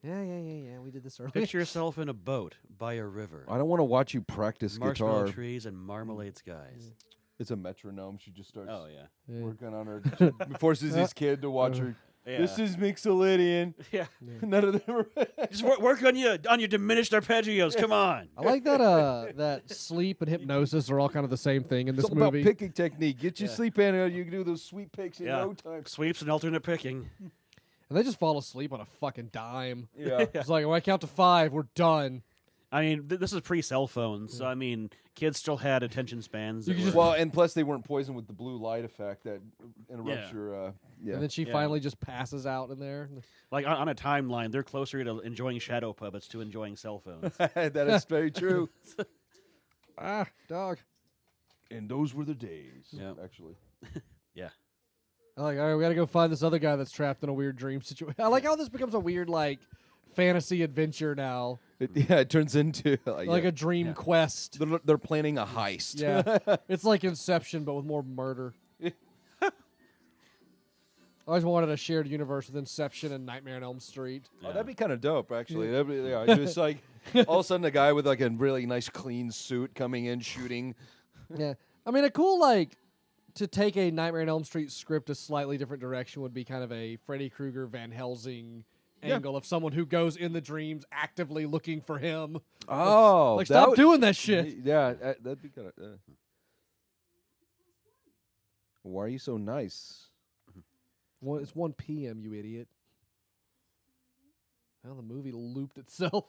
Yeah. We did this earlier. Picture yourself in a boat by a river. I don't want to watch you practice Marshmallow guitar. trees and marmalade skies. It's a metronome. She just starts Oh yeah. working on her. She forces his kid to watch her. Yeah. This is Mixolydian. Yeah. None of them are. Just work on your diminished arpeggios. Come on. I like that. That sleep and hypnosis are all kind of the same thing in this It's all about movie. picking technique. Get your Yeah. sleep in, you can do those sweet picks in Yeah. no time. Sweeps and alternate picking. And they just fall asleep on a fucking dime. Yeah. It's like when I count to 5, we're done. I mean, this is pre-cell phones, so I mean, kids still had attention spans. You that could were- just- Well, and plus they weren't poisoned with the blue light effect that interrupts Yeah. your. Yeah. And then she Yeah. finally just passes out in there. like on a timeline, they're closer to enjoying shadow puppets to enjoying cell phones. That is very true. Dog. And those were the days. Yeah. Actually. Yeah. I'm like, all right, we gotta go find this other guy that's trapped in a weird dream situation. I like how this becomes a weird, like, fantasy adventure now. It turns into Like a dream Yeah. quest. they're planning a heist. Yeah. It's like Inception, but with more murder. I always wanted a shared universe with Inception and Nightmare on Elm Street. Oh, that'd be kind of dope, actually. That'd be, just like all of a sudden a guy with like a really nice clean suit coming in shooting. Yeah. I mean, a cool, like, to take a Nightmare on Elm Street script a slightly different direction would be kind of a Freddy Krueger, Van Helsing angle of someone who goes in the dreams actively looking for him. Oh, Like, stop doing that shit. Yeah, that'd be kind of. Why are you so nice? It's 1 p.m., you idiot. Well, the movie looped itself.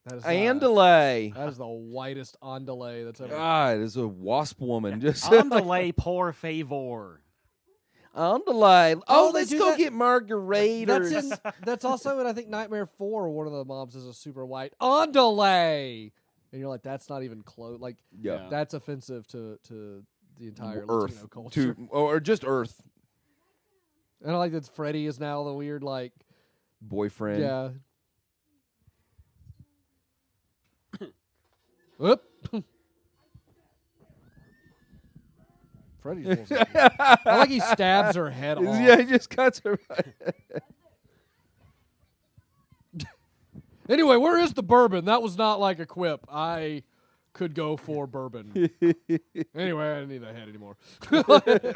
That is Andalay. That is the whitest on delay that's ever. God, it's a wasp woman. Just On delay, por favor. Andalay. Oh, they let's do go that- get margaritas. That's also in, I think, Nightmare 4, one of the moms is a super white on delay. And you're like, that's not even close. Like, Yeah. that's offensive to the entire Earth. Latino culture. Or just Earth. And I like that Freddy is now the weird, like, Boyfriend. yeah. Whoop. Freddy's bullshit. I like he stabs her head off. Yeah, he just cuts her. Anyway, where is the bourbon? That was not like a quip. I could go for bourbon. Anyway, I didn't need that head anymore.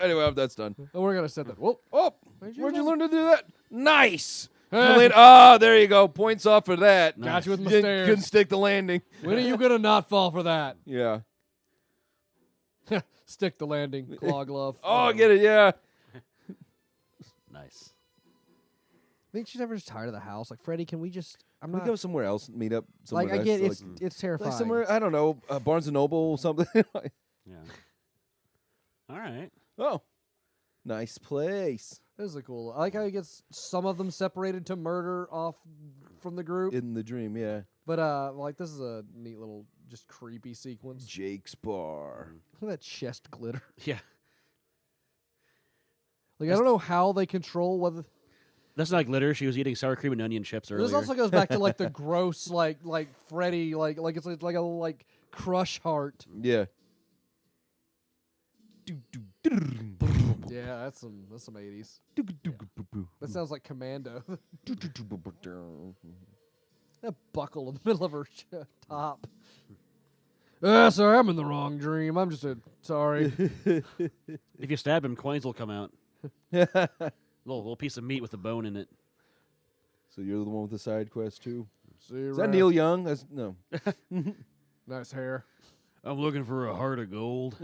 Anyway, that's done. And we're going to set that. Whoop. Oh, Where'd where'd you you learn- learn to do that? Nice. Eh. There you go. Points off for that. Got you with my Couldn't stairs. stick the landing. When are you going to not fall for that? Yeah. Stick the landing. Claw glove. Oh, I get it. Yeah. Nice. I think she's ever just tired of the house. Like, Freddy, can we just... I'm We not... go somewhere else. Meet up. Somewhere Like, I nice, get like, it's terrifying. like somewhere. I don't know. Barnes and Noble or something. Yeah. All right. Oh, nice place This is a cool... I like how he gets some of them separated to murder off from the group. in the dream. Yeah. But, like, this is a neat little, just creepy sequence. Jake's bar. Look at that chest glitter. Yeah. Like, I don't know how they control whether... That's not glitter. She was eating sour cream and onion chips earlier. This also goes back to, like, the gross, like Freddy, like it's like a little, like, crush heart. Yeah. Yeah, that's some 80s. That sounds like Commando. That buckle in the middle of her top. Sorry, I'm in the wrong dream. I'm just sorry. If you stab him, coins will come out. Little piece of meat with a bone in it. So you're the one with the side quest too. See you Is that around. Neil Young? That's no. Nice hair. I'm looking for a heart of gold.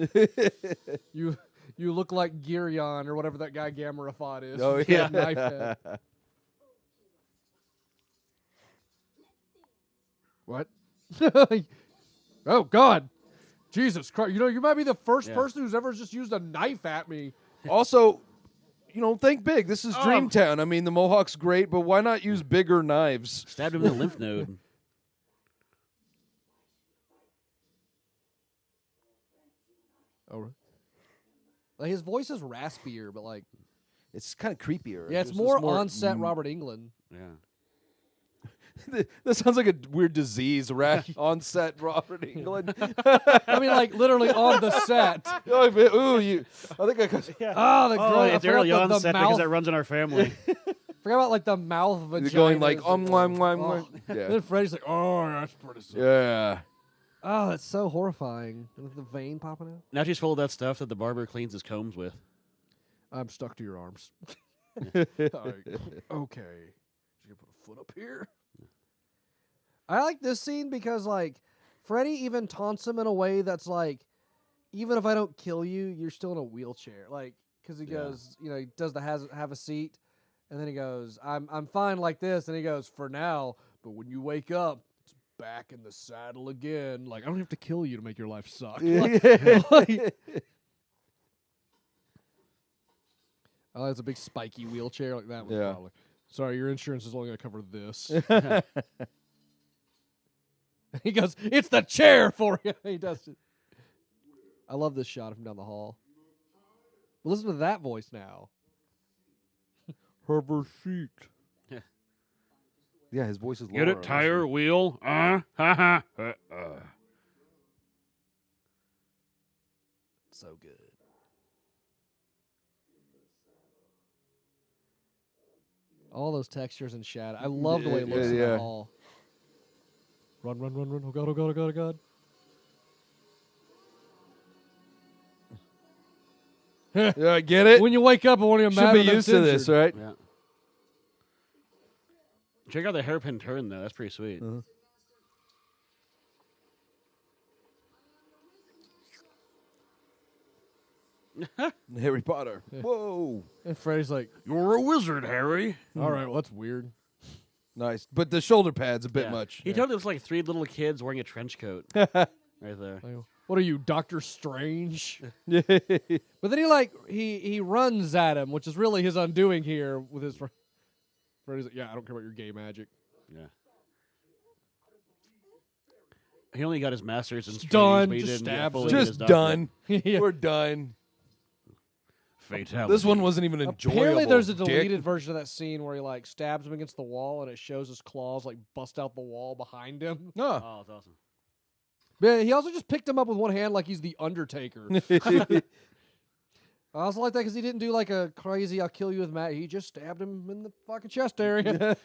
You look like Girion or whatever that guy Gamera fought is. Oh With yeah. that knife head. What? Oh God, Jesus Christ! You know, you might be the first Yeah. person who's ever just used a knife at me. Also, think big. This is Dreamtown. I mean, the Mohawk's great, but why not use bigger knives? Stabbed him in the lymph node. Oh, like his voice is raspier, but like It's kind of creepier. yeah, it's more on-set Robert Englund. Yeah. That sounds like a weird disease. On-set Robert England. I mean, like literally on the set. Ooh, I think I got. Oh, the gross. It's early on set because that runs in our family. Forgot about like the mouth vagina. You're going like Yeah. Then Freddy's like, oh, that's pretty sick. Yeah. Oh, that's so horrifying. With the vein popping out. Now she's full of that stuff that the barber cleans his combs with. I'm stuck to your arms. Okay. She's gonna put a foot up here. I like this scene because like Freddy even taunts him in a way that's like, even if I don't kill you, you're still in a wheelchair. Like, because he goes, he does the have a seat, and then he goes, I'm fine like this, and he goes, for now, but when you wake up, it's back in the saddle again. Like, I don't have to kill you to make your life suck. Oh, it's a big spiky wheelchair like that one. Yeah. Probably. Sorry, your insurance is only going to cover this. He goes, it's the chair for you. He does it. I love this shot of him down the hall. But listen to that voice now. Herbert Sheet. Yeah, his voice is lower. Get it, tire, wheel, So good. All those textures and shadow. I love the way it looks in the hall. Run, run, run, run. Oh, God, oh, God, oh, God, oh, God. Yeah, get it? When you wake up, I want to Should be used to this, right? Yeah. Check out the hairpin turn, though. That's pretty sweet. Harry Potter. Whoa. And Freddy's like, You're a wizard, Harry. all right, well, that's weird. Nice. But the shoulder pad's a bit much. He totally looks like 3 little kids wearing a trench coat. Right there. Like, what are you, Doctor Strange? But then he runs at him, which is really his undoing here with his friend. Freddy's like, yeah, I don't care about your gay magic. Yeah. He only got his master's in Strange, done. but he Just didn't stabs fully him. get his Just doctorate. done. Yeah. We're done. Fatality. This one wasn't even enjoyable. Apparently, there's a dick. deleted version of that scene where he stabs him against the wall, and it shows his claws bust out the wall behind him. No. Oh, that's awesome. But he also just picked him up with one hand like he's the Undertaker. I also like that because he didn't do a crazy "I'll kill you with Matt." He just stabbed him in the fucking chest area.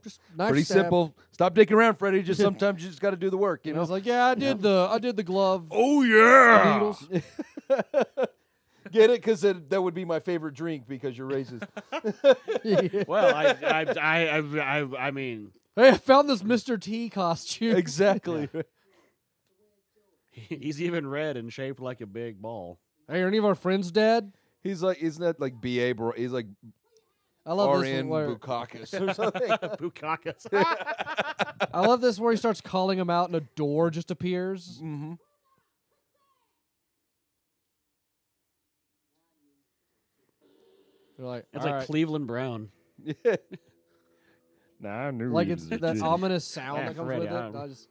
Just knife Pretty stab. simple. Stop dicking around, Freddy. Just sometimes you just got to do the work, you And know. I was like, yeah, I did the glove. Oh, yeah. Needles. Get it? Because that would be my favorite drink because you're racist. Well, I mean, Hey, I found this Mr. T costume. Exactly. he's even red and shaped like a big ball. Hey, are any of our friends dead? He's like, isn't that like B.A. Bro? He's like I love this R.N. one where Bukakis or something. Bukakis. I love this where he starts calling him out and a door just appears. Mm-hmm. You're like, It's all like right. Cleveland Brown. Yeah. Nah, I knew. Like it's that ominous sound Yeah, that comes Freddy, with it.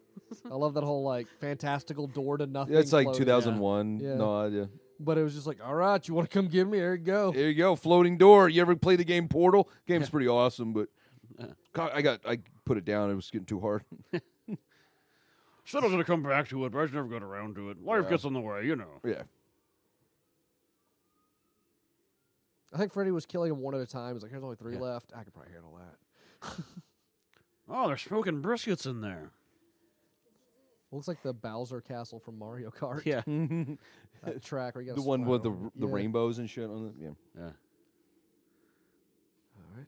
I love that whole fantastical door to nothing. Yeah, it's like floating. 2001. Yeah. No idea. But it was just like, all right, you want to come get me? There you go. There you go, floating door. You ever play the game Portal? Game's pretty awesome, but God, I put it down. It was getting too hard. Said I was going to come back to it, but I just never got around to it. Life gets in the way, you know. Yeah. I think Freddy was killing him one at a time. He's like, there's only 3 left. I could probably handle that. Oh, they're smoking briskets in there. Looks like the Bowser Castle from Mario Kart. Yeah. That track where you got The one with the rainbows and shit on it. Yeah. Yeah. All right,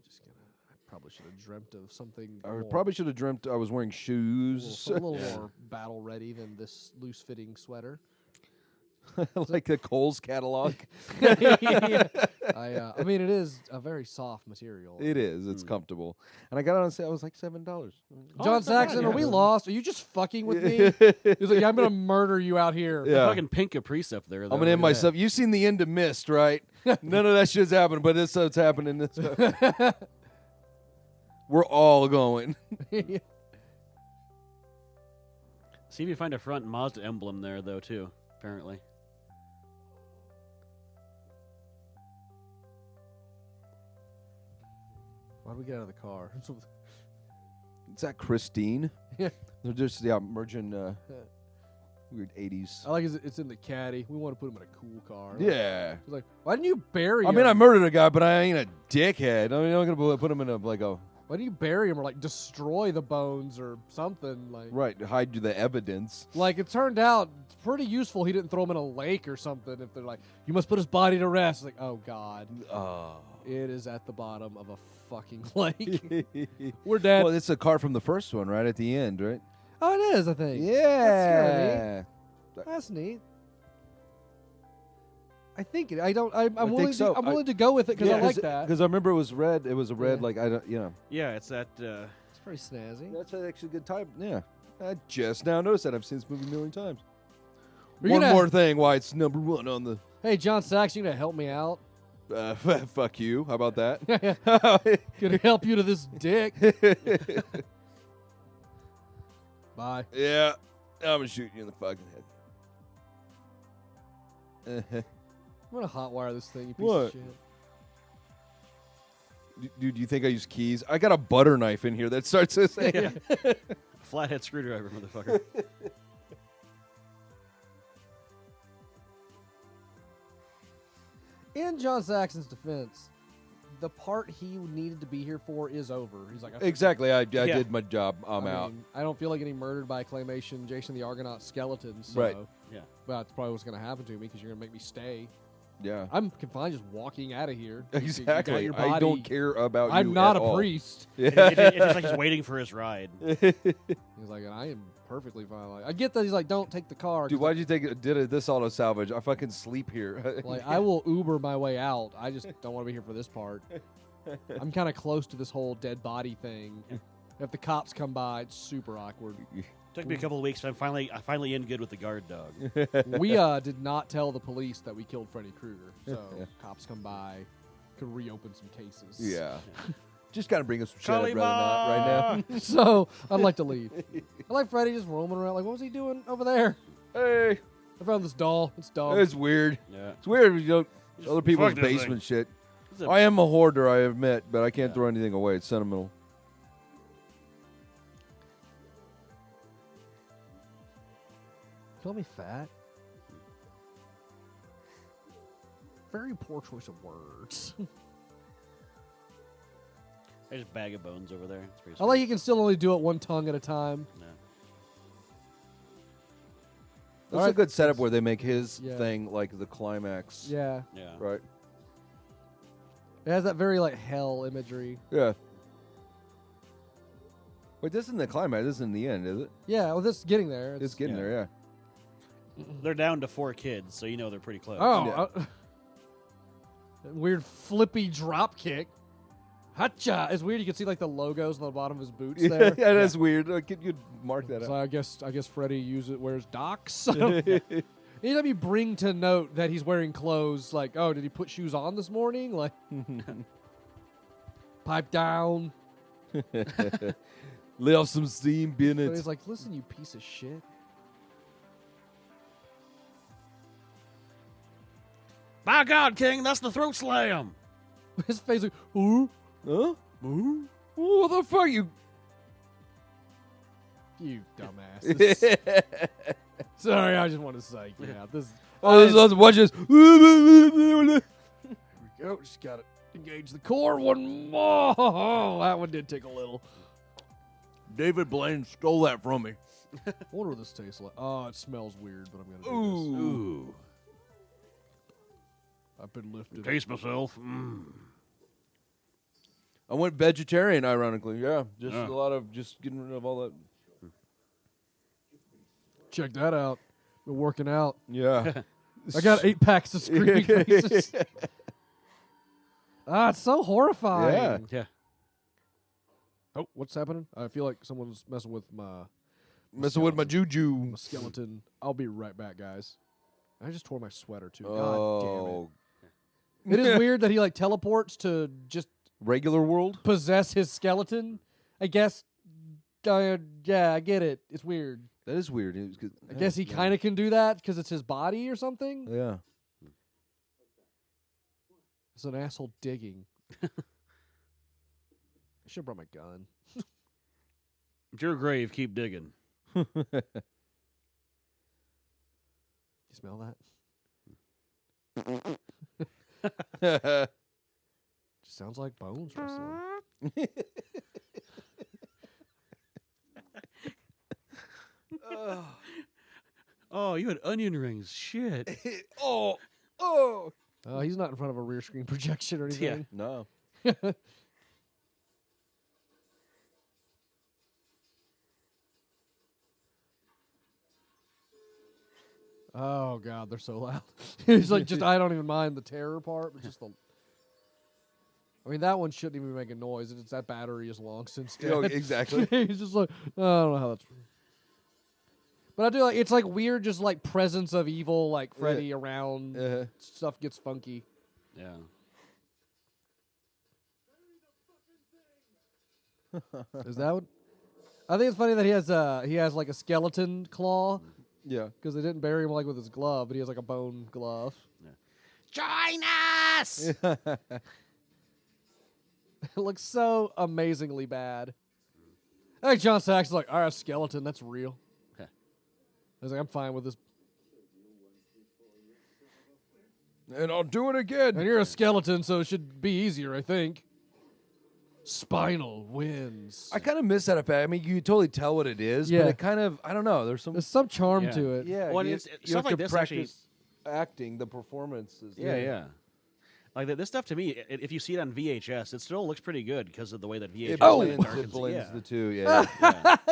I probably should have dreamt of something. I probably should have dreamt I was wearing shoes. a little more battle ready than this loose fitting sweater. like the Kohl's catalog. I mean, it is a very soft material. It is. It's comfortable. And I got it on sale. It was like $7. John that's not Saxon, bad, are we yeah. lost? Are you just fucking with me? He's like, yeah, I'm going to murder you out here. Yeah. Fucking pink caprice up there. I'm gonna end myself. You've seen the end of Mist, right? None of that shit's happened, but this stuff's happening. This stuff. We're all going. See if you find a front Mazda emblem there, though, too, apparently. Why do we get out of the car? Is that Christine? Yeah. They're just merging weird 80s. I like it's in the caddy. We want to put him in a cool car. Yeah. He's like, why didn't you bury him? I mean, I murdered a guy, but I ain't a dickhead. I mean, I'm gonna put him in a Why didn't you bury him or like destroy the bones or something? Like, right, hide the evidence. Like it turned out it's pretty useful. He didn't throw him in a lake or something. If they're like, you must put his body to rest. It's like, oh god, it is at the bottom of a fucking lake. We're dead. Well, it's a car from the first one, right at the end, right? Oh, it is. I think. Yeah. That's neat. I think it. I don't. I'm willing. think so. I'm willing to go with it because I like that. Because I remember it was red. It was a red, Yeah. like I don't, Yeah, it's that. It's pretty snazzy. That's actually a good time. Yeah. I just now noticed that. I've seen this movie a million times. Are you One gonna- more thing why it's number one on the. Hey, John Sachs, you gonna help me out? Fuck you. How about that? Gonna help you to this dick. Bye. Yeah. I'm gonna shoot you in the fucking head. I'm gonna hotwire this thing, you piece What? of shit. Dude, do you think I use keys? I got a butter knife in here that starts to say. Flathead screwdriver, motherfucker. In John Saxon's defense, the part he needed to be here for is over. He's like, Exactly. I did my job. I'm I out. mean, I don't feel like getting murdered by a claymation Jason the Argonaut skeleton. So, Right. Yeah. Well, that's probably what's going to happen to me because you're going to make me stay. Yeah. I'm fine just walking out of here. You got Exactly. your I body. don't care about you. I'm not at a all. priest. It's just like he's waiting for his ride. He's like, and I am perfectly fine. Like, I get that he's like, don't take the car. Dude, why'd you did this auto salvage? I fucking sleep here. Like, I will Uber my way out. I just don't want to be here for this part. I'm kind of close to this whole dead body thing. If the cops come by, it's super awkward. Took me a couple of weeks, but I finally in good with the guard dog. We did not tell the police that we killed Freddy Krueger, so cops come by, could reopen some cases. Yeah. Just kind of bring us some shit I'd rather not right now. So I'd like to leave. I like Freddy just roaming around. Like, what was he doing over there? Hey, I found this doll. It's dumb. it's weird. Yeah. It's weird when you don't Just other people's fuck this thing. basement shit. It's a- I am a hoarder, I admit, but I can't Yeah. throw anything away. It's sentimental. Call me fat. Very poor choice of words. There's a bag of bones over there. It's pretty I like you can still only do it one tongue at a time. No. That's All a right. good setup where they make his Yeah. thing like the climax. Yeah. Yeah. Right? It has that very like hell imagery. Yeah. Wait, this isn't the climax. This isn't the end, is it? Yeah, well, this is getting there. It's getting yeah. there, yeah. They're down to 4 kids, so you know they're pretty close. Oh, that weird flippy drop kick. Hacha! It's weird. You can see like the logos on the bottom of his boots Yeah, there. that's weird. You'd mark that So out. I guess Freddy wears Docs. Anytime you bring to note that he's wearing clothes, like, oh, did he put shoes on this morning? Like, pipe down. Lay off some steam, But Bennett. he's like, listen, you piece of shit. By God, King, that's the throat slam. His face like, ooh, Huh? ooh, What the fuck? You. you dumbass. Sorry, I just want to say, yeah, this. Watch this. Here we go. Just gotta engage the core one more. Oh, that one did take a little. David Blaine stole that from me. I wonder what this tastes like. Oh, it smells weird, but I'm gonna do Ooh. this. I've been lifted. Taste myself. I went vegetarian, ironically. Yeah, just Yeah. a lot of just getting rid of all that. Check that out. Been working out. Yeah. I got 8 packs of screaming faces. It's so horrifying. Yeah. Oh, what's happening? I feel like someone's messing with my juju. skeleton. I'll be right back, guys. I just tore my sweater too. God Oh, damn it! It is weird that he like teleports to just regular world. possess his skeleton. I guess. Yeah, I get it. It's weird. That is weird. It was good. I guess he kind of can do that because it's his body or something. Yeah. It's an asshole digging. I should have brought my gun. It's your grave. Keep digging. You smell that? Just sounds like bones rustling. Oh, you had onion rings. Shit. Oh. He's not in front of a rear screen projection or anything. No. Oh God, they're so loud. He's like, just I don't even mind the terror part, but just the. I mean, that one shouldn't even be making noise. It's that battery is long since dead. Oh, exactly. He's just like, I don't know how that's. But I do like it's like weird, just like presence of evil, like Freddy around. Stuff gets funky. Yeah. Is that what? I think it's funny that he has like a skeleton claw. Yeah. Because they didn't bury him like with his glove, but he has like a bone glove. Yeah. Join us! It looks so amazingly bad. I think John Saxon's like, all right, skeleton, that's real. Huh. I was like, I'm fine with this. And I'll do it again. And you're a skeleton, so it should be easier, I think. Spinal wins. I kind of miss that effect. I mean, you totally tell what it is, but it kind of, I don't know. There's some charm Yeah. to it. yeah. Well, you, it's you stuff have like to this practice acting, the performances. Yeah. Like this stuff to me, if you see it on VHS, it still looks pretty good because of the way that VHS It blends blends yeah. the two. Yeah.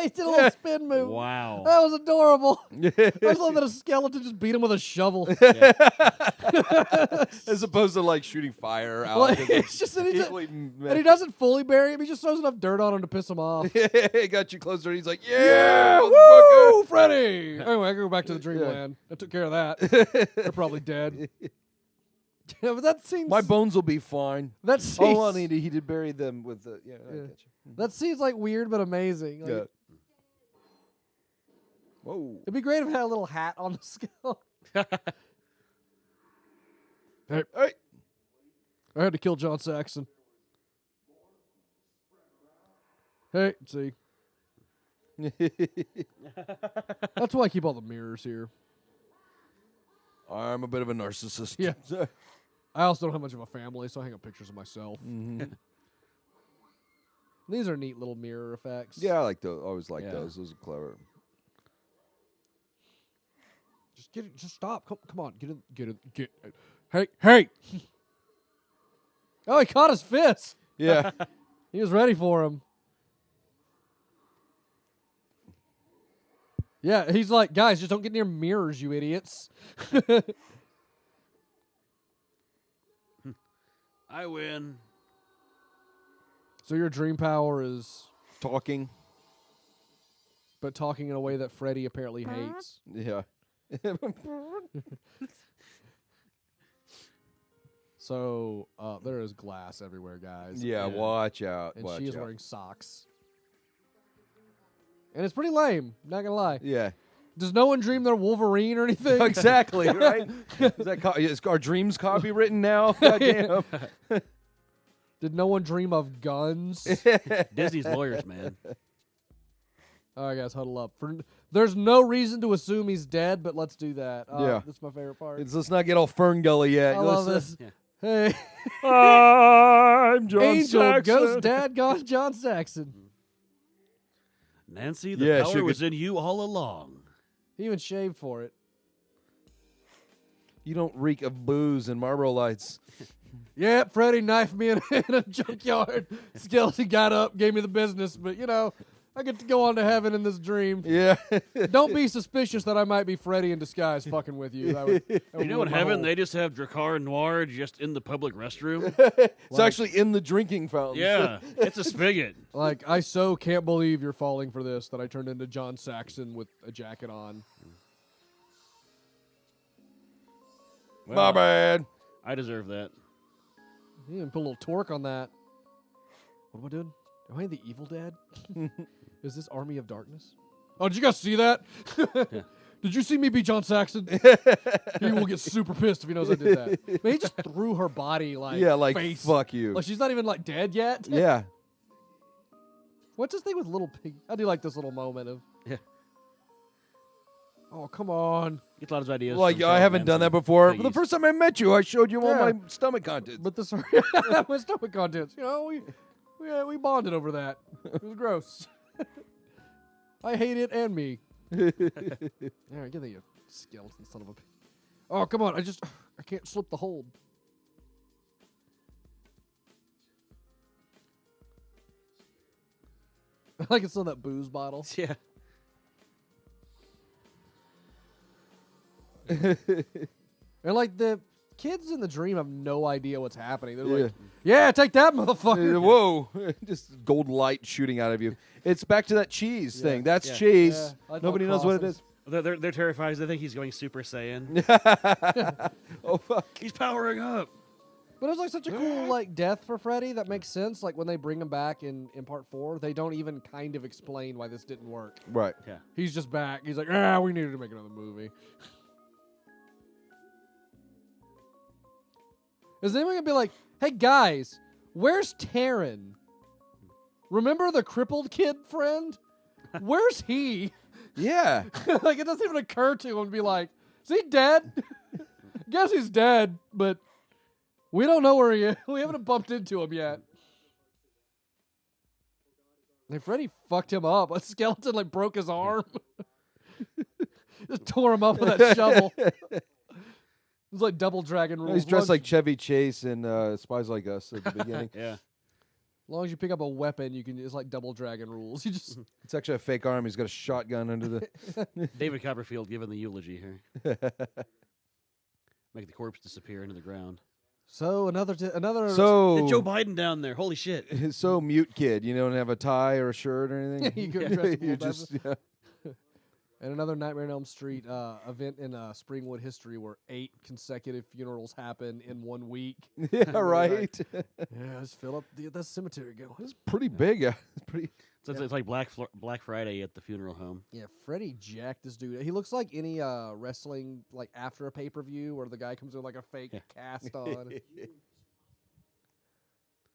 He did a little spin move. Wow. That was adorable. I just love that a skeleton just beat him with a shovel. As opposed to like shooting fire out. Like, it's just and he doesn't fully bury him. He just throws enough dirt on him to piss him off. He got you closer. And he's like, yeah, woo, Freddy. Anyway, I can go back to the dreamland. I took care of that. They're probably dead. Yeah, but that seems. my bones will be fine. That seems. Oh, he did bury them with the. Yeah, I get you. That seems like weird but amazing. Like, Yeah. Whoa. It'd be great if it had a little hat on the skull. Hey, Hey. I had to kill John Saxon. Hey, see. That's why I keep all the mirrors here. I'm a bit of a narcissist. Yeah. I also don't have much of a family, so I hang up pictures of myself. Mhm. These are neat little mirror effects. Yeah, I like those. Always like Yeah. those. Those are clever. Just get it. Just stop. Come on. Get in. Hey. Oh, he caught his fist. Yeah. He was ready for him. Yeah, he's like, guys, just don't get near mirrors, you idiots. I win. So your dream power is, Talking. but talking in a way that Freddy apparently hates. Yeah. So there is glass everywhere, guys. Yeah, watch out. And watch she is out. wearing socks. And it's pretty lame, not gonna lie. Yeah. Does no one dream they're Wolverine or anything? Exactly, right? Is our dreams copywritten now? Goddamn. Did no one dream of guns? Disney's lawyers, man. All right, guys, huddle up. There's no reason to assume he's dead, but let's do that. Yeah. That's my favorite part. Let's not get all Fern Gully yet. I love this. Yeah. Hey, I'm John Angel, Saxon. Ghost Dad, Gone John Saxon. Nancy, the Yeah, power she was could- in you all along. He even shaved for it. You don't reek of booze and Marlboro Lights. Yep, Freddy knifed me in a junkyard. Skeleton got up, gave me the business, but, I get to go on to heaven in this dream. Yeah. Don't be suspicious that I might be Freddy in disguise fucking with you. That would You know, in heaven, they just have Drakkar Noir just in the public restroom. It's actually in the drinking fountain. Yeah, it's a spigot. Like, I so can't believe you're falling for this that I turned into John Saxon with a jacket on. My bad. I deserve that. You can put a little torque on that. What am I doing? Am I the evil dad? Is this Army of Darkness? Oh, did you guys see that? Did you see me be John Saxon? He will get super pissed if he knows I did that. Man, he just threw her body like face. Fuck you. Like she's not even like dead yet. Yeah. What's this thing with little pig? I do like this little moment of. Yeah. Oh, come on. Get a lot of ideas. Like, from I haven't Manson done that before. piggies. The first time I met you, I showed you all Yeah. my stomach contents. But this my stomach contents. You know, we bonded over that. It was gross. I hate it and me. All right, get the skeleton son of a. Oh, come on! I can't slip the hold. I like it's on that booze bottle. Yeah. And like the kids in the dream have no idea what's happening. They're like, "Yeah, take that, motherfucker!" Whoa. Just gold light shooting out of you. It's back to that cheese thing. That's Yeah. cheese. Yeah, I like Nobody all knows what it crosses. is. They're terrified 'cause they think he's going Super Saiyan. Oh, fuck. He's powering up. But it was like such a cool like death for Freddy that makes sense. Like when they bring him back in part 4, they don't even kind of explain why this didn't work. Right. Yeah. He's just back. He's like, we needed to make another movie. Is anyone gonna be like, hey guys, where's Taryn? Remember the crippled kid friend? Where's he? Yeah. Like it doesn't even occur to him to be like, is he dead? Guess he's dead, but we don't know where he is. We haven't bumped into him yet. And Freddy fucked him up. A skeleton like broke his arm. Just tore him up with that shovel. It's like Double Dragon rules. He's dressed like Chevy Chase in Spies Like Us at the beginning. Yeah. As long as you pick up a weapon, you can. It's like Double Dragon rules. You just It's actually a fake arm. He's got a shotgun under the... David Copperfield giving the eulogy here. Make the corpse disappear into the ground. so another. So... It's Joe Biden down there. Holy shit. So mute kid. You don't have a tie or a shirt or anything? You go dress up You all just... bad. And another Nightmare on Elm Street event in Springwood history where 8 consecutive funerals happen in 1 week. Yeah, right. Yeah, just fill up the cemetery going. It's pretty big. It's pretty... So it's like Black Friday at the funeral home. Yeah, Freddy jacked this dude. He looks like any wrestling, like after a pay-per-view where the guy comes with like a fake cast on.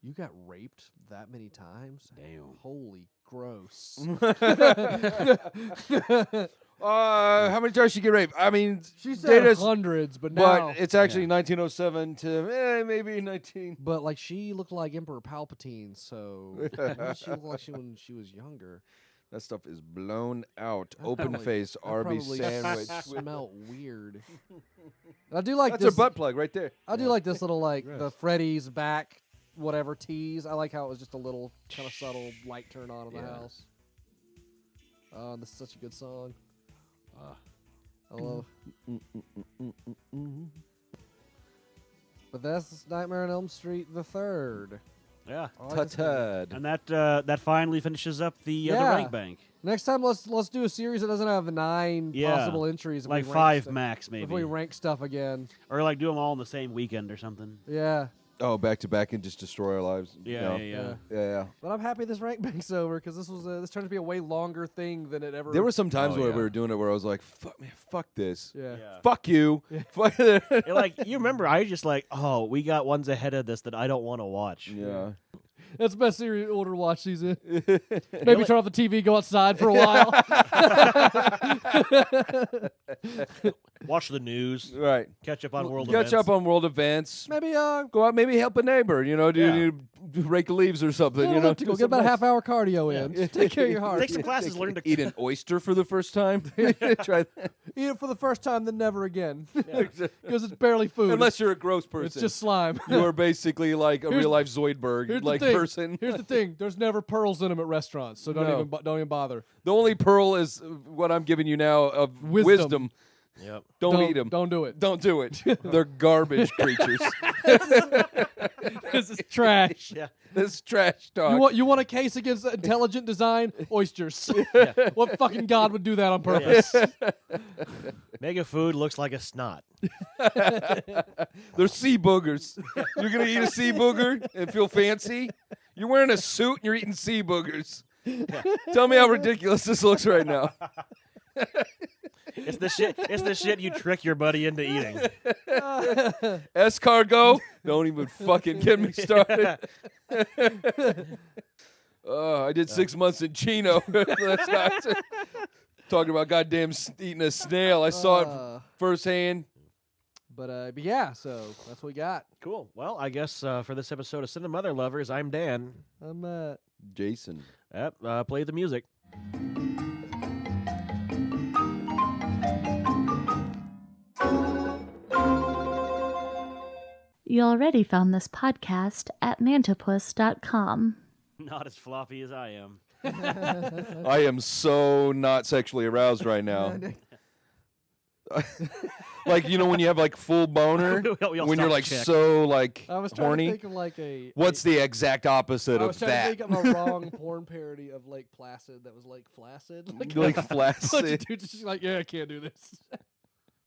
You got raped that many times? Damn. Holy gross. How many times she get raped? I mean, She said Data's- hundreds, but now. but it's actually 1907 to maybe 19. But like she looked like Emperor Palpatine, so maybe she looked like she when she was younger. That stuff is blown out. That Open probably- face that Arby's probably sandwich. smelled weird. I do like That's this. a butt plug right there. I do like this little like Gross. the Freddy's back whatever tease. I like how it was just a little kind of subtle light turn on in the house. This is such a good song. I love. But that's Nightmare on Elm Street the third. Yeah. Tut-tud. And that finally finishes up the Yeah. rank bank. Next time, let's do a series that doesn't have 9 Yeah. possible entries. if we Like rank 5 stuff- max, If we maybe. rank stuff again. Or like do them all in the same weekend or something. Yeah. Oh, back to back and just destroy our lives. Yeah, No. yeah. Yeah. But I'm happy this rank bank's over because this turned to be a way longer thing than it ever. There were some times Oh, where yeah. we were doing it where I was like, "Fuck, man, fuck this, Yeah. fuck you." Fuck Yeah, like you remember, I just like, oh, we got ones ahead of this that I don't want to watch. Yeah. That's the best series order to watch season. Really? Maybe turn off the TV, go outside for a while. Watch the news. Right. Catch up on world Catch events. up on world events. Maybe Go out, maybe help a neighbor. Do rake leaves or something. elliptical. Get about a half-hour cardio in. Just take care of your heart. Take some classes. Learn to Eat an oyster for the first time. Try that. Eat it for the first time, then never again. Because it's barely food. Unless you're a gross person. It's just slime. You are basically like a Here's- real life Zoidberg Here's like the thing. person. Here's the thing. There's never pearls in them at restaurants, so don't No. even bother. The only pearl is what I'm giving you now of wisdom. Yep. Don't eat them. Don't do it. Don't do it. They're garbage creatures. This is trash. Yeah. This is trash talk. You want a case against intelligent design? Oysters. What fucking god would do that on purpose? Mega food looks like a snot. They're sea boogers. You're going to eat a sea booger and feel fancy? You're wearing a suit and you're eating sea boogers. Tell me how ridiculous this looks right now. It's the shit you trick your buddy into eating. Escargot? Don't even fucking get me started. I did 6 months in Chino. That's not talking about goddamn eating a snail. I saw it firsthand. But yeah, so that's what we got. Cool. Well, I guess for this episode of CineMotherLovers, I'm Dan. I'm Jason. Yep. Play the music. You already found this podcast at mantapus.com. Not as floppy as I am. I am so not sexually aroused right now. Like, when you have like full boner, We all when you're stop like to check. so like I was trying horny. to think of like What's the exact opposite I of was trying that? to think of a wrong porn parody of Lake Placid that was like flaccid. Like bunch flaccid. of dudes just like, yeah, I can't do this.